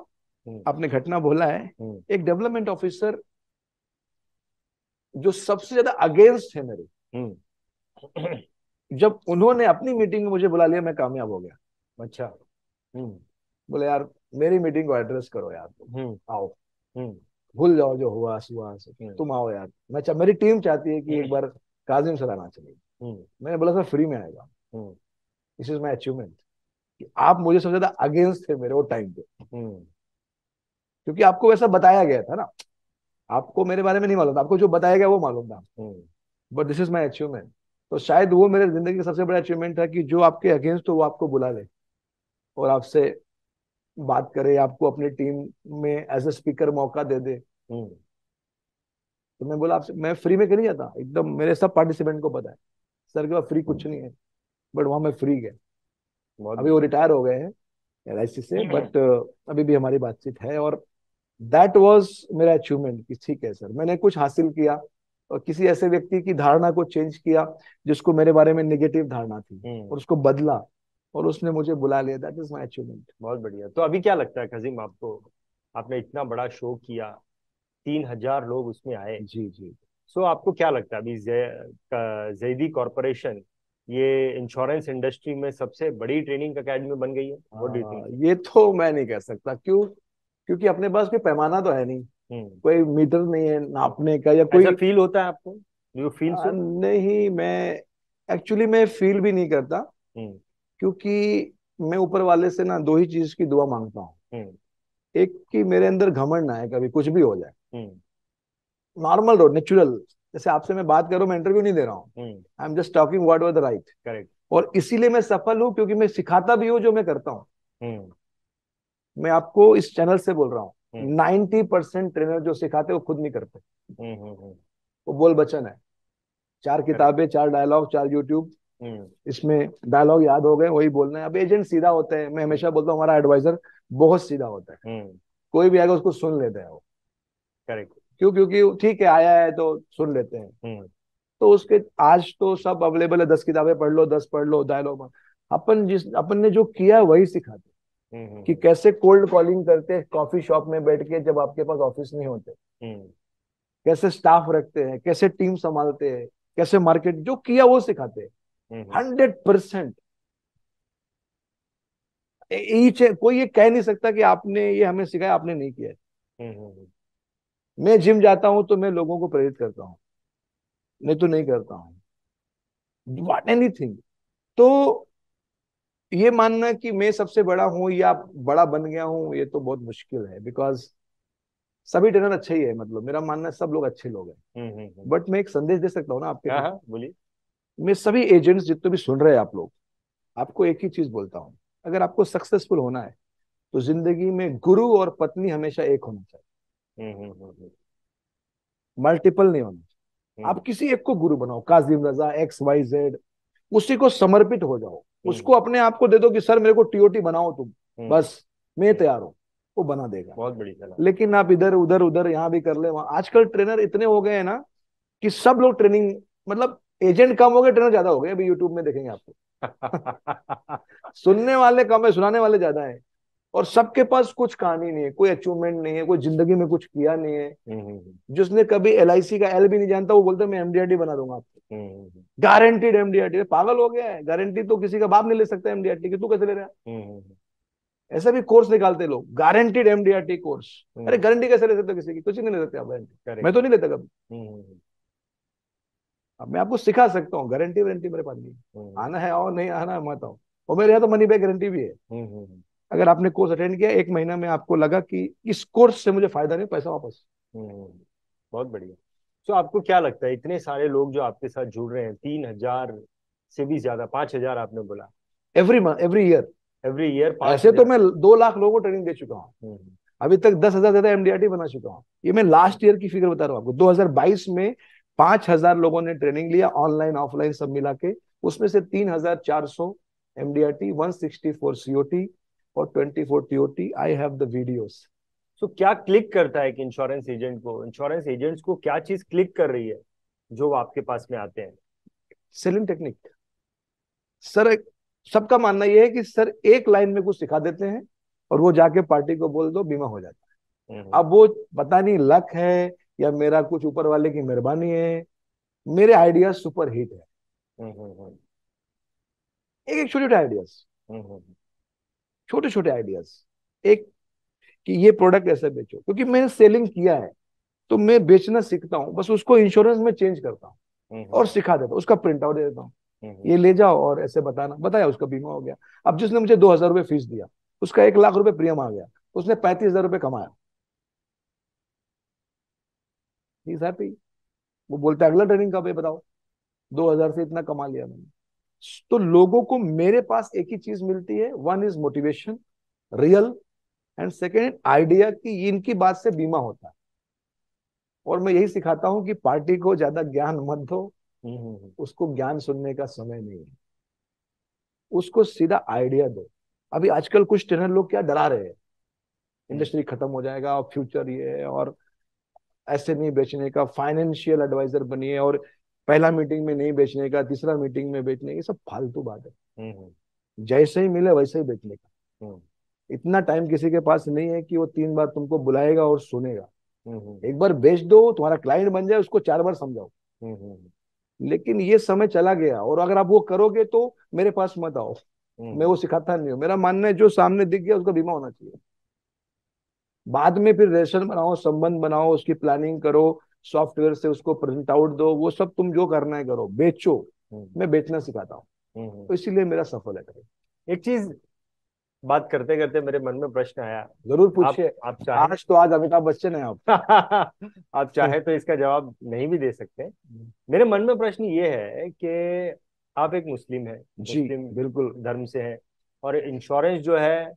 आपने घटना बोला है, एक डेवलपमेंट ऑफिसर जो सबसे ज्यादा अगेंस्ट है मेरे, जब उन्होंने अपनी मीटिंग में मुझे बुला लिया, मैं कामयाब हो गया। अच्छा। बोले यार मेरी मीटिंग को एड्रेस करो यार, आओ, भूल जाओ जो हुआ सुहा से, तुम आओ यार। मेरी टीम चाहती है कि एक बार काजिम सर आना चाहिए। मैंने बोला सर फ्री में आएगा। दिस इज माई अचीवमेंट, कि आप मुझे सबसे ज्यादा अगेंस्ट थे मेरे वो टाइम पे, क्योंकि आपको वैसा बताया गया था ना। आपको मेरे बारे में नहीं मालूम था, आपको जो बताया गया वो मालूम था। But this is my achievement. तो शायद वो मेरे जिंदगी का सबसे बड़ा अचीवमेंट था कि जो आपके अगेंस्ट हो वो आपको बुला ले और आपसे बात करे, आपको अपनी टीम में एज ए स्पीकर मौका दे दे। तो मैं बोला आपसे, मैं फ्री में नहीं जाता एकदम, मेरे सब पार्टिसिपेंट को पता है सर के पास फ्री कुछ नहीं है। बट वहां मैं फ्री गया। अभी वो रिटायर हो गए हैं LIC से, बट अभी भी हमारी बातचीत है। और दैट वाज मेरा अचीवमेंट कि ठीक है सर, मैंने कुछ हासिल किया और किसी ऐसे व्यक्ति की धारणा को चेंज किया जिसको मेरे बारे में नेगेटिव धारणा थी, और उसको बदला, और उसने मुझे बुला लिया। That is my achievement. बहुत बढ़िया। तो अभी क्या लगता है खजीम आपको, आपने इतना बड़ा शो किया, 3,000 लोग उसमें आए, जी जी। सो आपको क्या लगता है अभी जैदी कॉरपोरेशन ये इंश्योरेंस इंडस्ट्री में सबसे बड़ी ट्रेनिंग एकेडमी बन गई है? What do you think? ये तो मैं नहीं कह सकता। क्यों? क्योंकि अपने पास कोई पैमाना तो है नहीं, हम्म। कोई मीटर नहीं है नापने का, या कोई ऐसा फील होता है आपको? Do you feel so? नहीं, मैं एक्चुअली मैं फील भी नहीं करता। हम्म। क्योंकि मैं ऊपर वाले से ना दो ही चीज की दुआ मांगता हूँ। हम्म। एक, कि मेरे अंदर घमंड ना है, कभी कुछ भी हो जाए, हम्म। नॉर्मल रो नेचुरल। जैसे आपसे मैं बात कर रहा हूँ, मैं इंटरव्यू नहीं दे रहा हूँ, हम्म। I am just talking what was the right. Correct. और इसीलिए मैं सफल हूँ, क्योंकि मैं सिखाता भी हूँ जो मैं करता हूँ। हम्म। मैं आपको इस चैनल से बोल रहा हूँ, हम्म। 90% ट्रेनर जो सिखाते वो खुद नहीं करते। हम्म। वो बोल बचन है, चार करेक्ट। किताबें, चार डायलॉग, चार यूट्यूब, हम्म। इसमें डायलॉग याद हो गए, वही बोलना है। अब एजेंट सीधा होते हैं, मैं हमेशा बोलता हूँ हमारा एडवाइजर बहुत सीधा होता है। हम्म। कोई भी आएगा उसको सुन लेते हैं वो। करेक्ट। क्यों? क्योंकि ठीक है, आया है तो सुन लेते हैं। हम्म। तो उसके आज तो सब अवेलेबल है, 10 किताबें पढ़ लो, 10 पढ़ लो डायलॉग। अपन ने जो किया वही सिखाते, कि हम्म। कैसे कोल्ड कॉलिंग करते हैं कॉफी शॉप में बैठ के जब आपके पास ऑफिस नहीं होते, हम्म। कैसे स्टाफ रखते हैं, कैसे टीम संभालते हैं, कैसे मार्केट, जो किया वो सिखाते हैं। हम्म। 100%। ईच कोई ये कह नहीं सकता कि आपने ये हमें सिखाया, आपने नहीं किया है। हम्म। मैं जिम जाता हूं तो मैं लोगों को प्रेरित करता हूँ, नहीं तो नहीं करता हूँ, व्हाट एनीथिंग। तो ये मानना कि मैं सबसे बड़ा हूं या बड़ा बन गया हूं, ये तो बहुत मुश्किल है। बिकॉज सभी ट्रेनर अच्छे ही है, मतलब मेरा मानना है सब लोग अच्छे लोग हैं। हम्म। बट मैं एक संदेश दे सकता हूँ ना आपके हाँ थ्रू। हाँ, बोलिए। मैं सभी एजेंट्स जितने भी सुन रहे हैं आप लोग, आपको एक ही चीज बोलता हूँ, अगर आपको सक्सेसफुल होना है तो जिंदगी में गुरु और पत्नी हमेशा एक होना चाहिए, हम्म। मल्टीपल नहीं होना चाहिए। हम्म। आप किसी एक को गुरु बनाओ, काजिम रजा, XYZ, उसी को समर्पित हो जाओ। उसको हम्म। अपने आप को दे दो कि सर मेरे को TOT बनाओ तुम, हम्म। बस मैं तैयार हूं। वो बना देगा। बहुत बड़ी सलाह। लेकिन आप इधर उधर उधर यहाँ भी कर ले वहां, आजकल ट्रेनर इतने हो गए हैं ना कि सब लोग ट्रेनिंग, मतलब एजेंट कम हो गए, ट्रेनर ज्यादा हो गए। अभी यूट्यूब में देखेंगे आपको। सुनने वाले कम है, सुनाने वाले ज्यादा है। और सबके पास कुछ कहानी नहीं है, कोई अचीवमेंट नहीं है, कोई जिंदगी में कुछ किया नहीं है। जिसने कभी LIC का L भी नहीं जानता, वो बोलता है मैं MDRT बना दूंगा आपको, गारंटीड MDRT। पागल हो गया है? गारंटी तो किसी का बाप नहीं ले सकता MDRT की, तू कैसे ले रहा है? ऐसा भी कोर्स निकालते लोग, गारंटीड MDRT कोर्स। अरे गारंटी कैसे ले सकते हो किसी की? कुछ नहीं ले सकते आप गारंटी, मैं करेक्ट। तो नहीं लेता कभी। अब मैं आपको सिखा सकता हूँ, गारंटी वारंटी मेरे पास नहीं है। आना है आओ, नहीं आना है मत आओ। और मेरे यहाँ तो मनी बैक गारंटी भी है। अगर आपने कोर्स अटेंड किया 1 महीना में, आपको लगा कि इस कोर्स से मुझे फायदा नहीं, पैसा वापस। बहुत बढ़िया। तो आपको क्या लगता है, इतने सारे लोग जो आपके साथ जुड़ रहे हैं, 3,000 से भी ज्यादा, 5,000 आपने बोला every month, every year. Every year, पांच ऐसे तो हजार मैं 2 लाख लोगों को ट्रेनिंग दे चुका हूँ। अभी तक 10,000 ज्यादा MDRT बना चुका हूँ। ये मैं लास्ट ईयर की फिगर बता रहा हूँ आपको। 2022 में 5,000 लोगों ने ट्रेनिंग लिया, ऑनलाइन ऑफलाइन सब मिला के। उसमें से 3,400 MDRT, 164 COT और 24 TOT। I have the videos. तो क्या क्लिक करता है कि इंश्योरेंस एजेंट को, इंश्योरेंस एजेंट्स को क्या चीज क्लिक कर रही है जो वो आपके पास में आते हैं? Selling technique sir. सबका मानना यह है कि सर एक लाइन में कुछ सिखा देते हैं और वो जाके पार्टी को बोल दो, बीमा हो जाता है। अब वो पता नहीं लक है या मेरा कुछ ऊपर वाले की मेहरबानी है, मेरे आइडियाज सुपर हिट है। एक एक छोटे छोटे आइडियाज, छोटे छोटे आइडियाज। एक, कि ये प्रोडक्ट ऐसे बेचो, क्योंकि मैंने सेलिंग किया है तो मैं बेचना सीखता हूँ। बस उसको इंश्योरेंस में चेंज करता हूँ और सिखा देता हूँ, उसका प्रिंट आउट दे देता हूँ, ये ले जाओ और ऐसे बताना, बताया, उसका बीमा हो गया। अब जिसने मुझे 2,000 रुपये फीस दिया, उसका 1 लाख रुपए प्रीमियम आ गया, उसने 35,000 रुपये कमाया, ही इज हैप्पी। वो बोलता है अगला ट्रेनिंग कब है बताओ, 2,000 से इतना कमा लिया मैंने। तो लोगों को मेरे पास एक ही चीज मिलती है, one is motivation, real, and second idea कि इनकी बात से बीमा होता है। और मैं यही सिखाता हूं कि पार्टी को ज्यादा ज्ञान मत दो, उसको ज्ञान सुनने का समय नहीं है, उसको सीधा आइडिया दो। अभी आजकल कुछ ट्रेनर लोग क्या डरा रहे हैं, इंडस्ट्री खत्म हो जाएगा और फ्यूचर ये है, और ऐसे नहीं बेचने का, फाइनेंशियल एडवाइजर बनिए, और पहला मीटिंग में नहीं बेचने का, तीसरा मीटिंग में बेचने की, सब फालतू बात है। जैसे ही मिले वैसे ही बेचने का। इतना टाइम किसी के पास नहीं है कि वो 3 बार तुमको बुलाएगा और सुनेगा। एक बार बेच दो, तुम्हारा क्लाइंट बन जाए, उसको 4 बार समझाओ। लेकिन ये समय चला गया, और अगर आप वो करोगे तो मेरे पास मत आओ, मैं वो सिखाता नहीं हूँ। मेरा मानना है जो सामने दिख गया उसका बीमा होना चाहिए। बाद में फिर रिलेशन बनाओ, संबंध बनाओ, उसकी प्लानिंग करो, सॉफ्टवेयर से उसको प्रेजेंट आउट दो, वो सब तुम जो करना है करो, बेचो। मैं बेचना सिखाता हूँ, तो इसीलिए मेरा सफल है। एक चीज बात करते करते मेरे मन में प्रश्न आया। जरूर पूछिए। आप चाहे आज तो आज अमिताभ बच्चन है आप। आप चाहे तो इसका जवाब नहीं भी दे सकते। मेरे मन में प्रश्न ये है कि आप एक मुस्लिम हैं, जी मुस्लिम बिल्कुल धर्म से हैं, और इंश्योरेंस जो है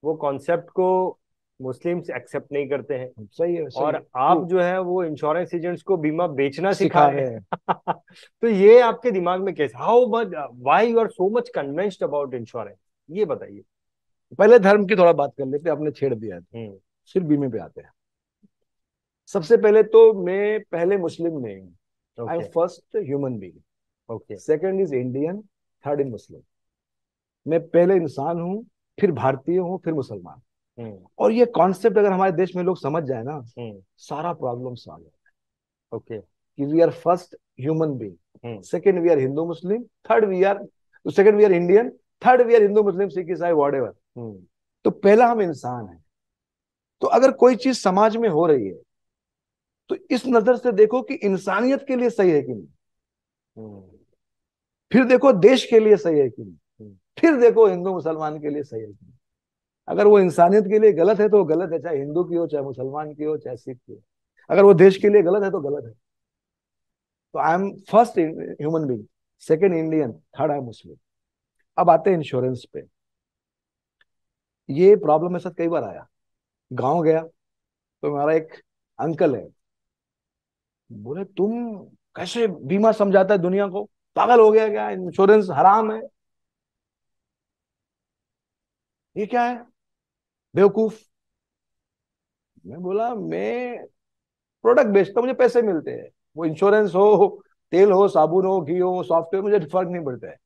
वो कॉन्सेप्ट को मुस्लिम्स एक्सेप्ट नहीं करते हैं, सही है, सही और है। आप जो है वो इंश्योरेंस एजेंट्स को बीमा बेचना सिखा सिखा रहे रहे हैं। हैं। तो ये आपके दिमाग में कैसे, how much, why you are so much convinced about insurance, ये बताइए। पहले धर्म की थोड़ा बात कर लेते हैं, आपने छेड़ दिया है। हम्म। सिर्फ बीमे पे आते हैं। सबसे पहले तो मैं पहले मुस्लिम नहीं हूँ, I am okay. First human being. Okay. Second is Indian, third is Muslim. मैं पहले इंसान हूँ, फिर भारतीय हूँ, फिर मुसलमान। हम्म। और ये कॉन्सेप्ट अगर हमारे देश में लोग समझ जाए ना, हम्म। सारा प्रॉब्लम सॉल्व है। ओके। कि we are first human being, हम्म। Second we are Hindu Muslim, third we are, second we are Indian, third we are Hindu Muslim Sikh ईसाई व्हाटएवर। हम्म। तो पहला हम इंसान है। तो अगर कोई चीज समाज में हो रही है तो इस नजर से देखो कि इंसानियत के लिए सही है कि नहीं, हम्म। फिर देखो देश के लिए सही है कि नहीं, हम्म। फिर देखो हिंदू मुसलमान के लिए सही है कि नहीं। अगर वो इंसानियत के लिए गलत है तो वो गलत है, चाहे हिंदू की हो, चाहे मुसलमान की हो, चाहे सिख की हो। अगर वो देश के लिए गलत है तो गलत है। तो I am first human being, second Indian, third I am Muslim. अब आते हैं इंश्योरेंस पे। ये प्रॉब्लम मेरे साथ कई बार आया। गांव गया तो हमारा एक अंकल है, बोले तुम कैसे बीमा समझाता है दुनिया को, पागल हो गया क्या, इंश्योरेंस हराम है, ये क्या है, बेवकूफ। मैं बोला मैं प्रोडक्ट बेचता हूँ, मुझे पैसे मिलते हैं, वो इंश्योरेंस हो, तेल हो, साबुन हो, घी हो, सॉफ्टवेयर, मुझे फर्क नहीं पड़ता है।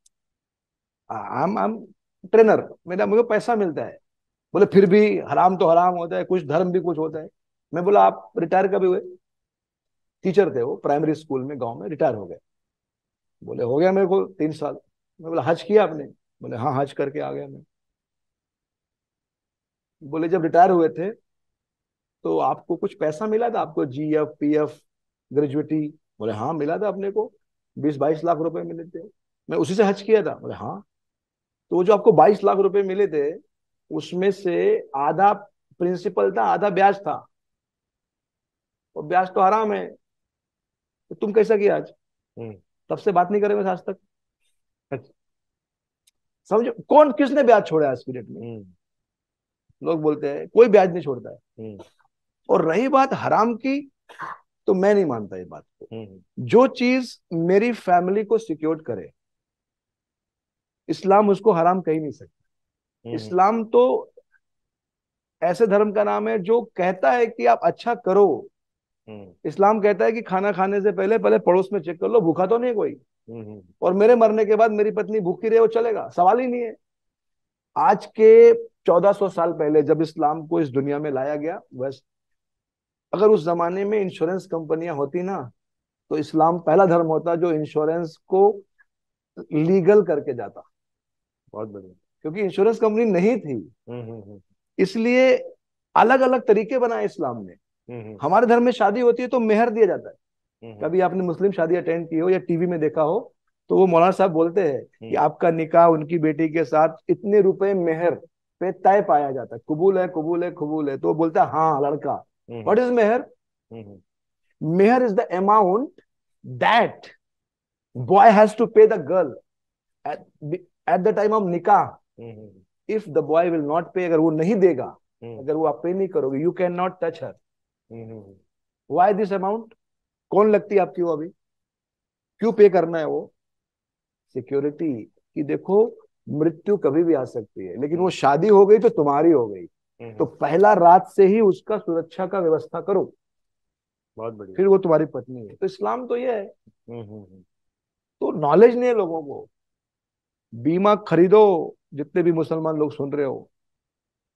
हम ट्रेनर, मेरा मुझे पैसा मिलता है। बोले फिर भी हराम तो हराम होता है, कुछ धर्म भी कुछ होता है। मैं बोला आप रिटायर कभी हुए? टीचर थे वो, प्राइमरी स्कूल में गांव में, रिटायर हो गए। बोले हो गया मेरे को 3 साल। मैं बोला हज किया आपने? बोले हाँ हज करके आ गया मैं। बोले जब रिटायर हुए थे तो आपको कुछ पैसा मिला था, आपको जीएफ पीएफ ग्रेजुएटी? बोले हाँ मिला था अपने को, 20-22 लाख रुपए मिले थे, मैं उसी से हज किया था। बोले हाँ। तो वो जो आपको 22 लाख रुपए मिले थे, उसमें से आधा प्रिंसिपल था, आधा ब्याज था, और ब्याज तो हराम है। तो तुम कैसा किया आज? हम्म। तब से बात नहीं करे मैं आज तक। अच्छा। समझो कौन किसने ब्याज छोड़ा है आज की डेट में? हम्म। लोग बोलते हैं कोई ब्याज नहीं छोड़ता है। हम्म। और रही बात हराम की, तो मैं नहीं मानता इस बात को। हम्म। जो चीज मेरी फैमिली को सिक्योर करे, इस्लाम उसको हराम कह ही नहीं सकता। हम्म। इस्लाम तो ऐसे धर्म का नाम है जो कहता है कि आप अच्छा करो। हम्म। इस्लाम कहता है कि खाना खाने से पहले पहले पड़ोस में चेक कर लो, भूखा तो नहीं कोई, हम्म। और मेरे मरने के बाद मेरी पत्नी भूखी रहे वो चलेगा, सवाल ही नहीं है। आज के 1400 साल पहले जब इस्लाम को इस दुनिया में लाया गया, बस अगर उस जमाने में इंश्योरेंस कंपनियां होती ना, तो इस्लाम पहला धर्म होता जो इंश्योरेंस को लीगल करके जाता। बहुत बढ़िया। क्योंकि इंश्योरेंस कंपनी नहीं थी, हम्म। हम्म। इसलिए अलग अलग तरीके बनाए इस्लाम ने। हम्म। हमारे धर्म में शादी होती है तो मेहर दिया जाता है। हम्म। कभी आपने मुस्लिम शादी अटेंड की हो या टीवी में देखा हो, तो वो मौलाना साहब बोलते हैं कि हम्म। आपका निकाह उनकी बेटी के साथ इतने रुपए मेहर पे तय पाया जाता है, कबूल है कबूल है कबूल है, तो वो बोलता है हाँ लड़का। हम्म। What is mehr? हम्म। Mehr is the amount that boy has to pay the girl at the time of nikah. हम्म। If the boy will not pay, अगर वो नहीं देगा, हम्म। अगर वो आप पे नहीं करोगे, you can not touch her. Hmm. Why this amount? कौन लगती है आपकी वो अभी, क्यों पे करना है वो? सिक्योरिटी। कि देखो मृत्यु कभी भी आ सकती है, लेकिन वो शादी हो गई तो तुम्हारी हो गई। तो पहला रात से ही उसका सुरक्षा का व्यवस्था करो, बहुत बढ़िया। फिर वो तुम्हारी पत्नी है। तो इस्लाम तो ये है। हम्म। तो नॉलेज नहीं है लोगों को। बीमा खरीदो, जितने भी मुसलमान लोग सुन रहे हो,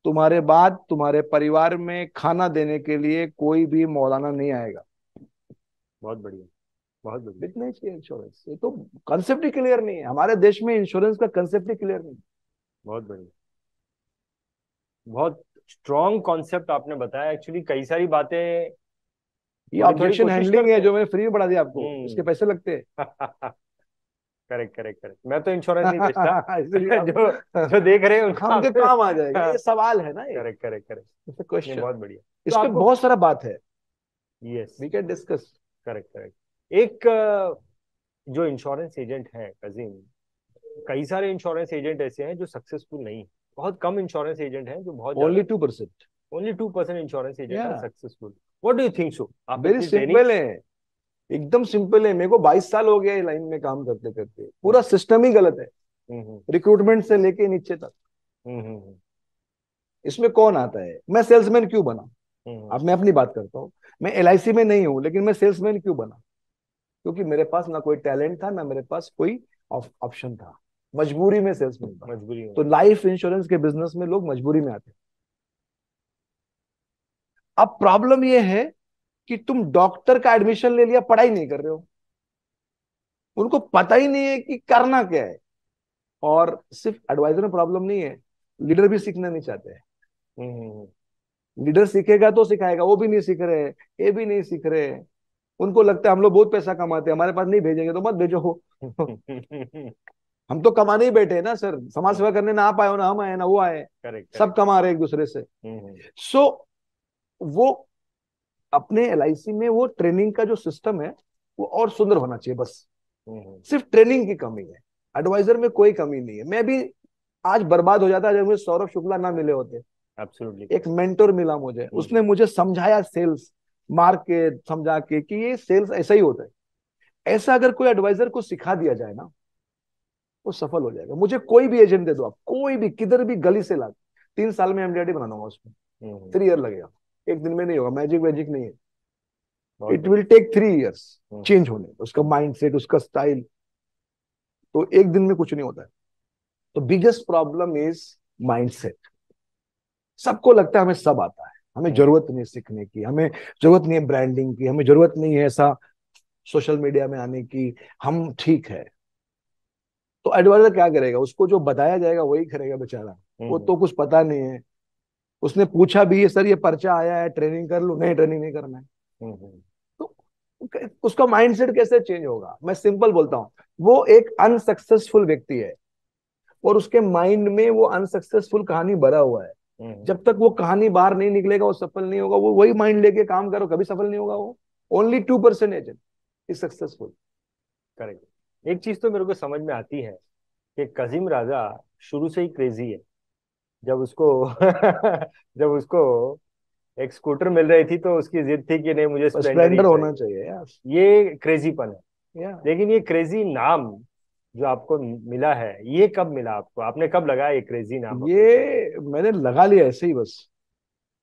तुम्हारे बाद तुम्हारे परिवार में खाना देने के लिए कोई भी मौलाना नहीं आएगा। बहुत बढ़िया, बहुत बढ़िया। इतना ही चाहिए इंश्योरेंस। ये तो कंसेप्ट ही क्लियर नहीं है हमारे देश में, इंश्योरेंस का कंसेप्ट ही क्लियर नहीं है। बहुत बढ़िया, बहुत स्ट्रॉन्ग कॉन्सेप्ट आपने बताया। एक्चुअली कई सारी बातें ये थोड़ी थोड़ी ऑब्जेक्शन कोशिश हैंडलिंग है करते जो मैंने फ्री में पढ़ा दिया आपको, इसके हैं। पैसे लगते हैं। Correct correct correct. मैं तो इंश्योरेंस नहीं बेचता। इसलिए जो जो देख रहे हैं हम उनको उनके काम आ जाएगा। ये सवाल है ना, ये करेक्ट करेक्ट करेक्ट। नहीं, क्वेश्चन। बहुत बढ़िया। तो इस पे आपको, बहुत सारा बात है, yes, we can discuss. Correct correct. एक जो इंश्योरेंस एजेंट है कजीम, कई सारे इंश्योरेंस एजेंट ऐसे हैं जो सक्सेसफुल नहीं है। बहुत कम इंश्योरेंस एजेंट हैं जो बहुत ओनली ज्यादा, 2%। ओनली 2% इंश्योरेंस एजेंट आर या successful. What do you think so? आप वेरी इतनी ट्रेनिंग। सिंपल है, एकदम सिंपल है। मेरे को 22 साल हो गया ये लाइन में काम करते करते। पूरा सिस्टम ही गलत है, हम्म रिक्रूटमेंट से लेके नीचे तक। हम्म इसमें कौन आता है? मैं सेल्समैन क्यों बना? हम्म अब मैं अपनी बात करता हूँ। मैं एलआईसी में नहीं हूं, लेकिन मैं सेल्समैन क्यों बना? क्योंकि मेरे पास ना कोई टैलेंट था, ना मेरे पास कोई ऑप्शन था। मजबूरी में सेल्समैन बना। मजबूरी में। तो लाइफ इंश्योरेंस के बिजनेस में लोग मजबूरी में आते हैं। अब प्रॉब्लम यह है कि तुम डॉक्टर का एडमिशन ले लिया, पढ़ाई नहीं कर रहे हो। उनको पता ही नहीं है कि करना क्या है। और सिर्फ एडवाइजर में प्रॉब्लम नहीं है, लीडर भी सीखना नहीं चाहते हैं। हम्म लीडर सीखेगा तो सिखाएगा, वो भी नहीं सीख रहे, ये भी नहीं सीख रहे। उनको लगता है हम लोग बहुत पैसा कमाते हैं, हमारे पास नहीं भेजेंगे तो मत भेजो। हम तो कमाने ही बैठे हैं ना सर, समाज सेवा करने ना आप आए हो, ना हम आए, ना वो आए। करेक्ट सब करेक्ट। कमा रहे एक दूसरे से। हम्म सो वो अपने एलआईसी में वो ट्रेनिंग का जो सिस्टम है वो और सुंदर होना चाहिए बस। सिर्फ ट्रेनिंग की कमी है, एडवाइजर में कोई कमी नहीं है। मैं भी आज बर्बाद हो जाता जब मुझे सौरभ शुक्ला ना मिले होते। एब्सोल्युटली। एक मेंटोर मिला मुझे, उसने मुझे समझाया सेल्स, मार्केट समझा के कि ये सेल्स ऐसा ही होता है। ऐसा अगर कोई एडवाइजर को सिखा दिया जाए ना, वो सफल हो जाएगा। मुझे कोई भी एजेंट दे दो आप, कोई भी, किधर भी गली से ला, 3 साल में एमडीआरडी बना दूंगा उसमें। 3 ईयर लगेगा, एक दिन में नहीं होगा। मैजिक वैजिक नहीं है, बहुत इट विल टेक 3 ईयर्स बढ़िया। चेंज होने, उसका माइंडसेट, उसका स्टाइल। तो एक दिन में कुछ नहीं होता है। तो बिगेस्ट प्रॉब्लम इज माइंडसेट। सबको लगता है हमें सब आता है, हमें जरूरत नहीं है सीखने की, हमें जरूरत नहीं है ब्रांडिंग की, हमें जरूरत नहीं है ऐसा सोशल मीडिया में आने की, हम ठीक है। तो एडवाइजर क्या करेगा? उसको जो बताया जाएगा वही करेगा बेचारा। वो तो कुछ पता नहीं है। उसने पूछा भी है, सर ये पर्चा आया है, ट्रेनिंग कर लूं? नहीं, ट्रेनिंग नहीं करना है। तो उसका माइंडसेट कैसे चेंज होगा? मैं सिंपल बोलता हूँ, वो एक अनसक्सेसफुल व्यक्ति है और उसके माइंड में वो अनसक्सेसफुल कहानी भरा हुआ है। जब तक वो कहानी बाहर नहीं निकलेगा वो सफल नहीं होगा। वो वही माइंड लेके काम करो, कभी सफल नहीं होगा वो। Only 2% agent is successful. Correct. एक चीज तो मेरे को समझ में आती है कि कजीम राजा शुरू से ही क्रेजी है। जब उसको जब उसको एक स्कूटर मिल रही थी तो उसकी जिद थी कि नहीं, मुझे स्प्लेंडर ही स्प्लेंडर होना चाहिए। चाहिए यार। ये क्रेजीपन है। या लेकिन ये क्रेजी नाम जो आपको मिला है, ये कब मिला आपको? आपने कब लगाया ये क्रेजी नाम अपने ऊपर? ये मैंने लगा लिया ऐसे ही बस,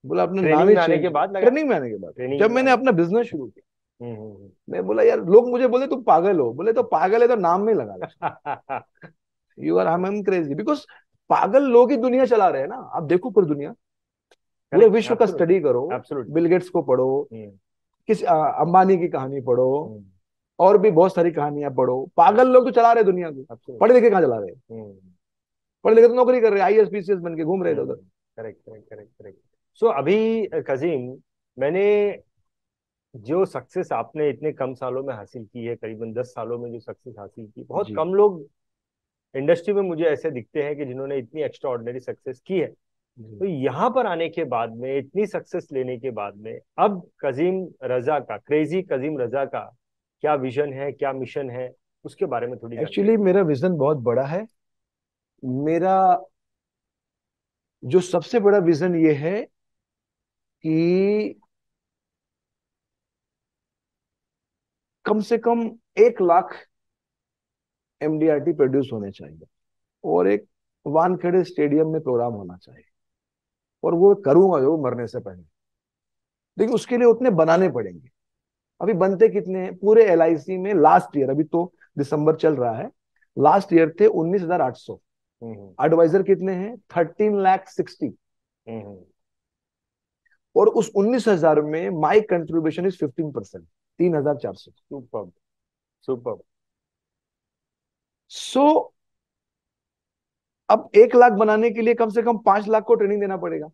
बोला अपने नाम ट्रेनिंग ही में आने चेंज के कर। बाद लगाया? ट्रेनिंग में आने के बाद ट्रेनिंग जब में मैंने आने। अपना बिजनेस शुरू किया, हम्म मैं बोला यार, लोग मुझे बोले तुम पागल हो। बोले तो पागल है तो नाम में लगा लो, you are I am crazy. Because पागल लोग ही दुनिया चला रहे हैं ना। आप देखो पूरी दुनिया, पूरे करेक्ट। विश्व का एब्सोल्युटली, स्टडी करो, एब्सोल्युटली। बिल गेट्स को पढ़ो, हम्म किस अंबानी की कहानी पढ़ो, हम्म और भी बहुत सारी कहानियां पढ़ो। पागल लोग तो चला रहे दुनिया को, एब्सोल्युटली। पढ़े लिखे कहाँ चला रहे? पढ़े लिखे तो नौकरी कर रहे हैं, आईएएस पीसीएस बन के घूम रहे थे उधर। Correct correct correct correct. So अभी कजीम, मैंने जो सक्सेस आपने इतने कम सालों में हासिल की है, करीबन 10 सालों में जो सक्सेस हासिल की, बहुत जी कम लोग इंडस्ट्री में मुझे ऐसे दिखते हैं कि जिन्होंने इतनी एक्स्ट्रा ऑर्डिनरी सक्सेस की है। जी। तो यहाँ पर आने के बाद में, इतनी सक्सेस लेने के बाद में, अब कजीम रजा का, क्रेजी कजीम रजा का क्या विजन है, क्या मिशन है, उसके बारे में थोड़ी एक्चुअली जानकारी। मेरा विजन बहुत बड़ा है। मेरा जो सबसे बड़ा विजन ये है कि कम से कम 1 लाख एमडीआरटी प्रोड्यूस होने चाहिए और एक वानखेड़े स्टेडियम में प्रोग्राम होना चाहिए। और वो करूंगा जो मरने से पहले। लेकिन उसके लिए उतने बनाने पड़ेंगे। अभी बनते कितने हैं पूरे एलआईसी में? लास्ट ईयर, अभी तो दिसंबर चल रहा है, लास्ट ईयर थे 19,800। एडवाइजर कितने हैं? 13,60,000। और उस 19,000 में my contribution is 15%, 3,400। Super super. So अब 1 लाख बनाने के लिए कम से कम 5 लाख को ट्रेनिंग देना पड़ेगा।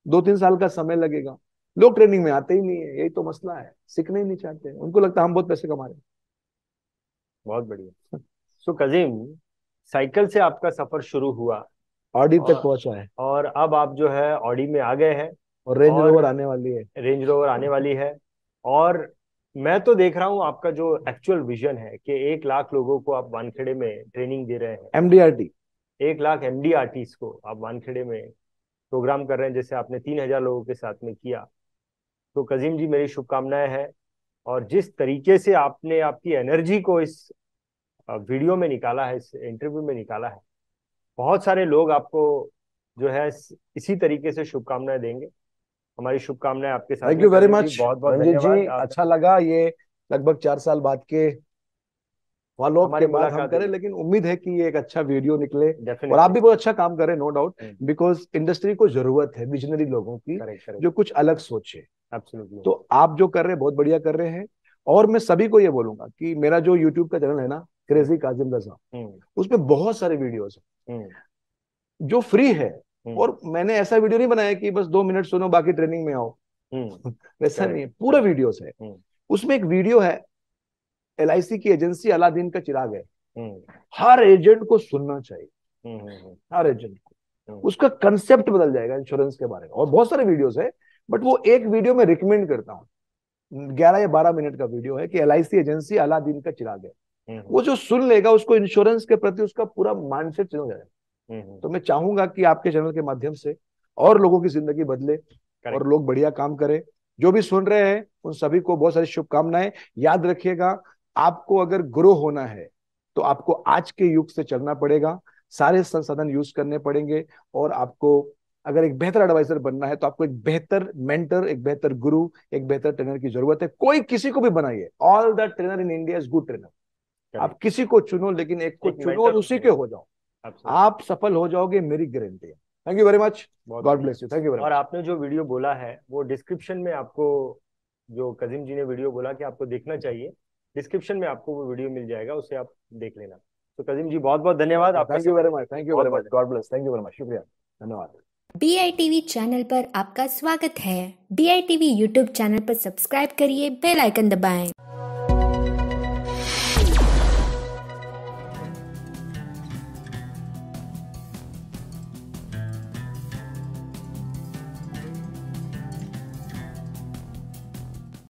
2-3 साल का समय लगेगा। लोग ट्रेनिंग में आते ही नहीं है, यही तो मसला है, सीखने ही नहीं चाहते हैं। उनको लगता है हम बहुत पैसे कमा रहे हैं। बहुत बढ़िया। सो कजीम, साइकिल से आपका सफर शुरू हुआ ऑडी तक और पहुंचा है, और अब आप जो है ऑडी में आ गए हैं और रेंज और रोवर आने वाली है। रेंज रोवर आने वाली है। और मैं तो देख रहा हूँ आपका जो एक्चुअल विजन है कि 1 लाख लोगों को आप वानखेड़े में ट्रेनिंग दे रहे हैं। एमडीआरटी। 1 लाख एमडीआरटीज को आप वानखेड़े में प्रोग्राम कर रहे हैं, जैसे आपने 3,000 लोगों के साथ में किया। तो कजीम जी, मेरी शुभकामनाएं हैं। और जिस तरीके से आपने आपकी एनर्जी को इस वीडियो में निकाला है, इस इंटरव्यू में निकाला है, बहुत सारे लोग आपको जो है इसी तरीके से शुभकामनाएं देंगे। हमारी शुभकामनाएं आपके साथ थैंक में यू वेरी कजीम जी, मच बहुत बहुत रंजीत जी, धन्यवाद। आप अच्छा लगा ये लगभग 4 साल बाद के फॉलोअप के हमारी बाद हम मुलाकात करें, हुई। लेकिन उम्मीद है कि ये एक अच्छा वीडियो निकले। और आप डेफिनेटली। भी बहुत अच्छा काम करें, नो डाउट, बिकॉज इंडस्ट्री को जरूरत है विजनरी लोगों की, करेक्ट करेक्ट। जो कुछ अलग सोचे। एब्सोल्युटली। तो आप जो कर रहे हैं बहुत बढ़िया कर रहे हैं। और मैं सभी को ये बोलूंगा कि मेरा जो यूट्यूब का चैनल है ना, क्रेजी काजिम रजा, उसमें बहुत सारे वीडियोस हैं जो फ्री है। और मैंने ऐसा वीडियो नहीं बनाया कि बस 2 मिनट सुनो बाकी ट्रेनिंग में आओ। वैसा नहीं है, पूरा वीडियोस है। उसमें एक वीडियो है, एलआईसी की एजेंसी अलादीन का चिराग है। हर एजेंट को सुनना चाहिए, हर एजेंट को। उसका कंसेप्ट बदल जाएगा इंश्योरेंस के बारे में। और बहुत सारे वीडियोस है, बट वो एक वीडियो में रिकमेंड करता हूँ, 11 या 12 मिनट का वीडियो है कि एलआईसी एजेंसी अलादीन का चिराग है। वो जो सुन लेगा, उसको इंश्योरेंस के प्रति उसका पूरा माइंडसेट चेंज हो जाएगा। तो मैं चाहूंगा कि आपके चैनल के माध्यम से और लोगों की जिंदगी बदले और लोग बढ़िया काम करें। जो भी सुन रहे हैं उन सभी को बहुत सारी शुभकामनाएं। याद रखिएगा, आपको अगर ग्रो होना है तो आपको आज के युग से चलना पड़ेगा, सारे संसाधन यूज करने पड़ेंगे। और आपको अगर एक बेहतर एडवाइजर बनना है तो आपको एक बेहतर मेंटर, एक बेहतर गुरु, एक बेहतर ट्रेनर की जरूरत है। कोई किसी को भी बनाइए, all the trainer in India is good trainer. आप किसी को चुनो, लेकिन एक को चुनो और उसी के हो जाओ, आप सफल हो जाओगे, मेरी गारंटी है। Thank you very much, God bless you, thank you very और मच। आपने जो वीडियो बोला है वो डिस्क्रिप्शन में आपको, जो कजीम जी ने वीडियो बोला कि आपको देखना चाहिए, डिस्क्रिप्शन में आपको वो वीडियो मिल जाएगा, उसे आप देख लेना। तो कजीम जी, बहुत बहुत धन्यवाद आपका। Thank you very much, thank you very much, God bless, thank you very much, शुक्रिया, धन्यवाद। BITV चैनल पर आपका स्वागत है। BITV यूट्यूब चैनल पर सब्सक्राइब करिए, बेल आइकन दबाएं।